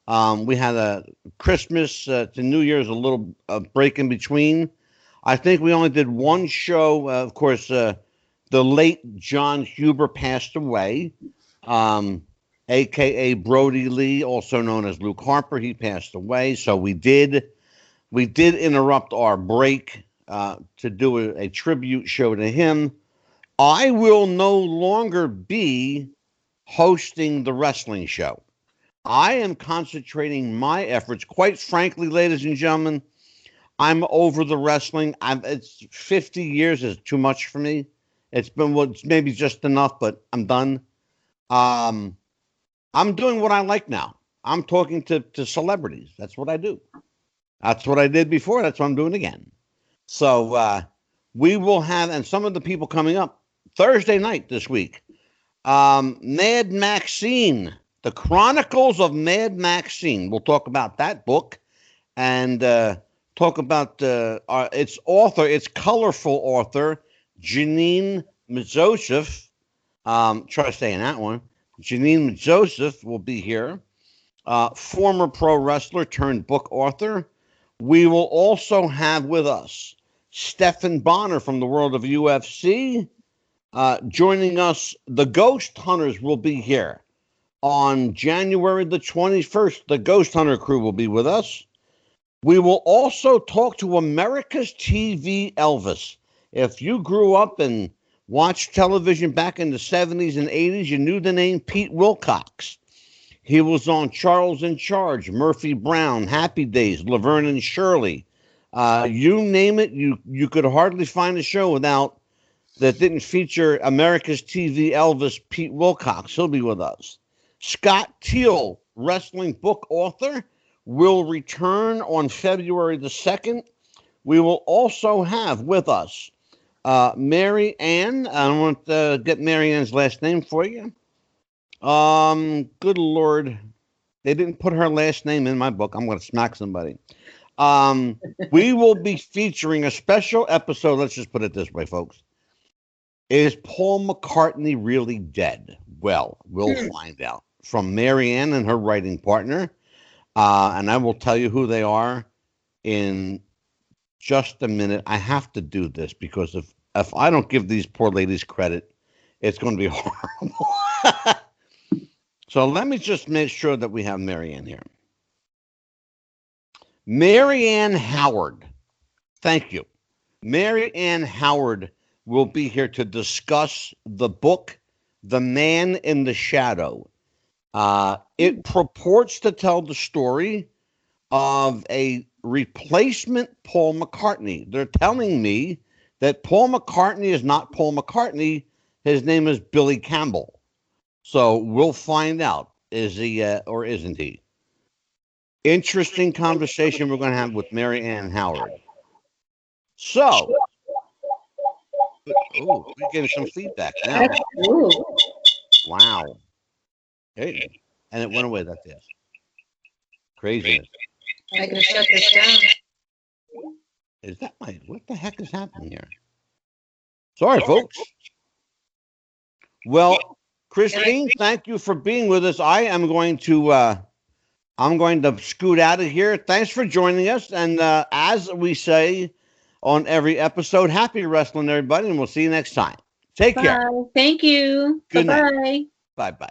We had a Christmas to New Year's, a little break in between. I think we only did one show. Of course, the late John Huber passed away, a.k.a. Brody Lee, also known as Luke Harper. He passed away. So we did interrupt our break to do a tribute show to him. I will no longer be hosting the wrestling show. I am concentrating my efforts. Quite frankly, ladies and gentlemen, I'm over the wrestling. It's 50 years is too much for me. It's maybe just enough, but I'm done. I'm doing what I like now. I'm talking to celebrities. That's what I do. That's what I did before. That's what I'm doing again. So we will have, and some of the people coming up Thursday night this week, Mad Maxine, The Chronicles of Mad Maxine. We'll talk about that book and talk about its author, its colorful author, Janine Joseph. Try saying that one. Janine Joseph will be here. Former pro wrestler turned book author. We will also have with us Stephan Bonner from the world of UFC. Joining us, the Ghost Hunters will be here on January the 21st. The Ghost Hunter crew will be with us. We will also talk to America's TV Elvis. If you grew up and watched television back in the 70s and 80s, you knew the name Pete Wilcox. He was on Charles in Charge, Murphy Brown, Happy Days, Laverne and Shirley. You name it, you could hardly find a show that didn't feature America's TV Elvis, Pete Wilcox. He'll be with us. Scott Teal, wrestling book author, will return on February the 2nd. We will also have with us Mary Ann. I want to get Mary Ann's last name for you. Good Lord. They didn't put her last name in my book. I'm going to smack somebody. We will be featuring a special episode. Let's just put it this way, folks. Is Paul McCartney really dead? Well, we'll find out from Mary Ann and her writing partner. And I will tell you who they are in just a minute. I have to do this because if I don't give these poor ladies credit, it's going to be horrible. So let me just make sure that we have Mary Ann here. Mary Ann Howard. Thank you. Mary Ann Howard will be here to discuss the book, The Man in the Shadow. It purports to tell the story of a replacement Paul McCartney. They're telling me that Paul McCartney is not Paul McCartney. His name is Billy Campbell. So we'll find out. Is he or isn't he? Interesting conversation we're going to have with Mary Ann Howard. So, we're getting some feedback now. Wow. Hey, and it went away that fast. Craziness. I'm going to shut this down. Is that what the heck is happening here? Sorry, folks. Well, Christine, thank you for being with us. I'm going to scoot out of here. Thanks for joining us. And as we say on every episode, happy wrestling, everybody, and we'll see you next time. Take care. Thank you. Good night. Bye-bye. Bye-bye.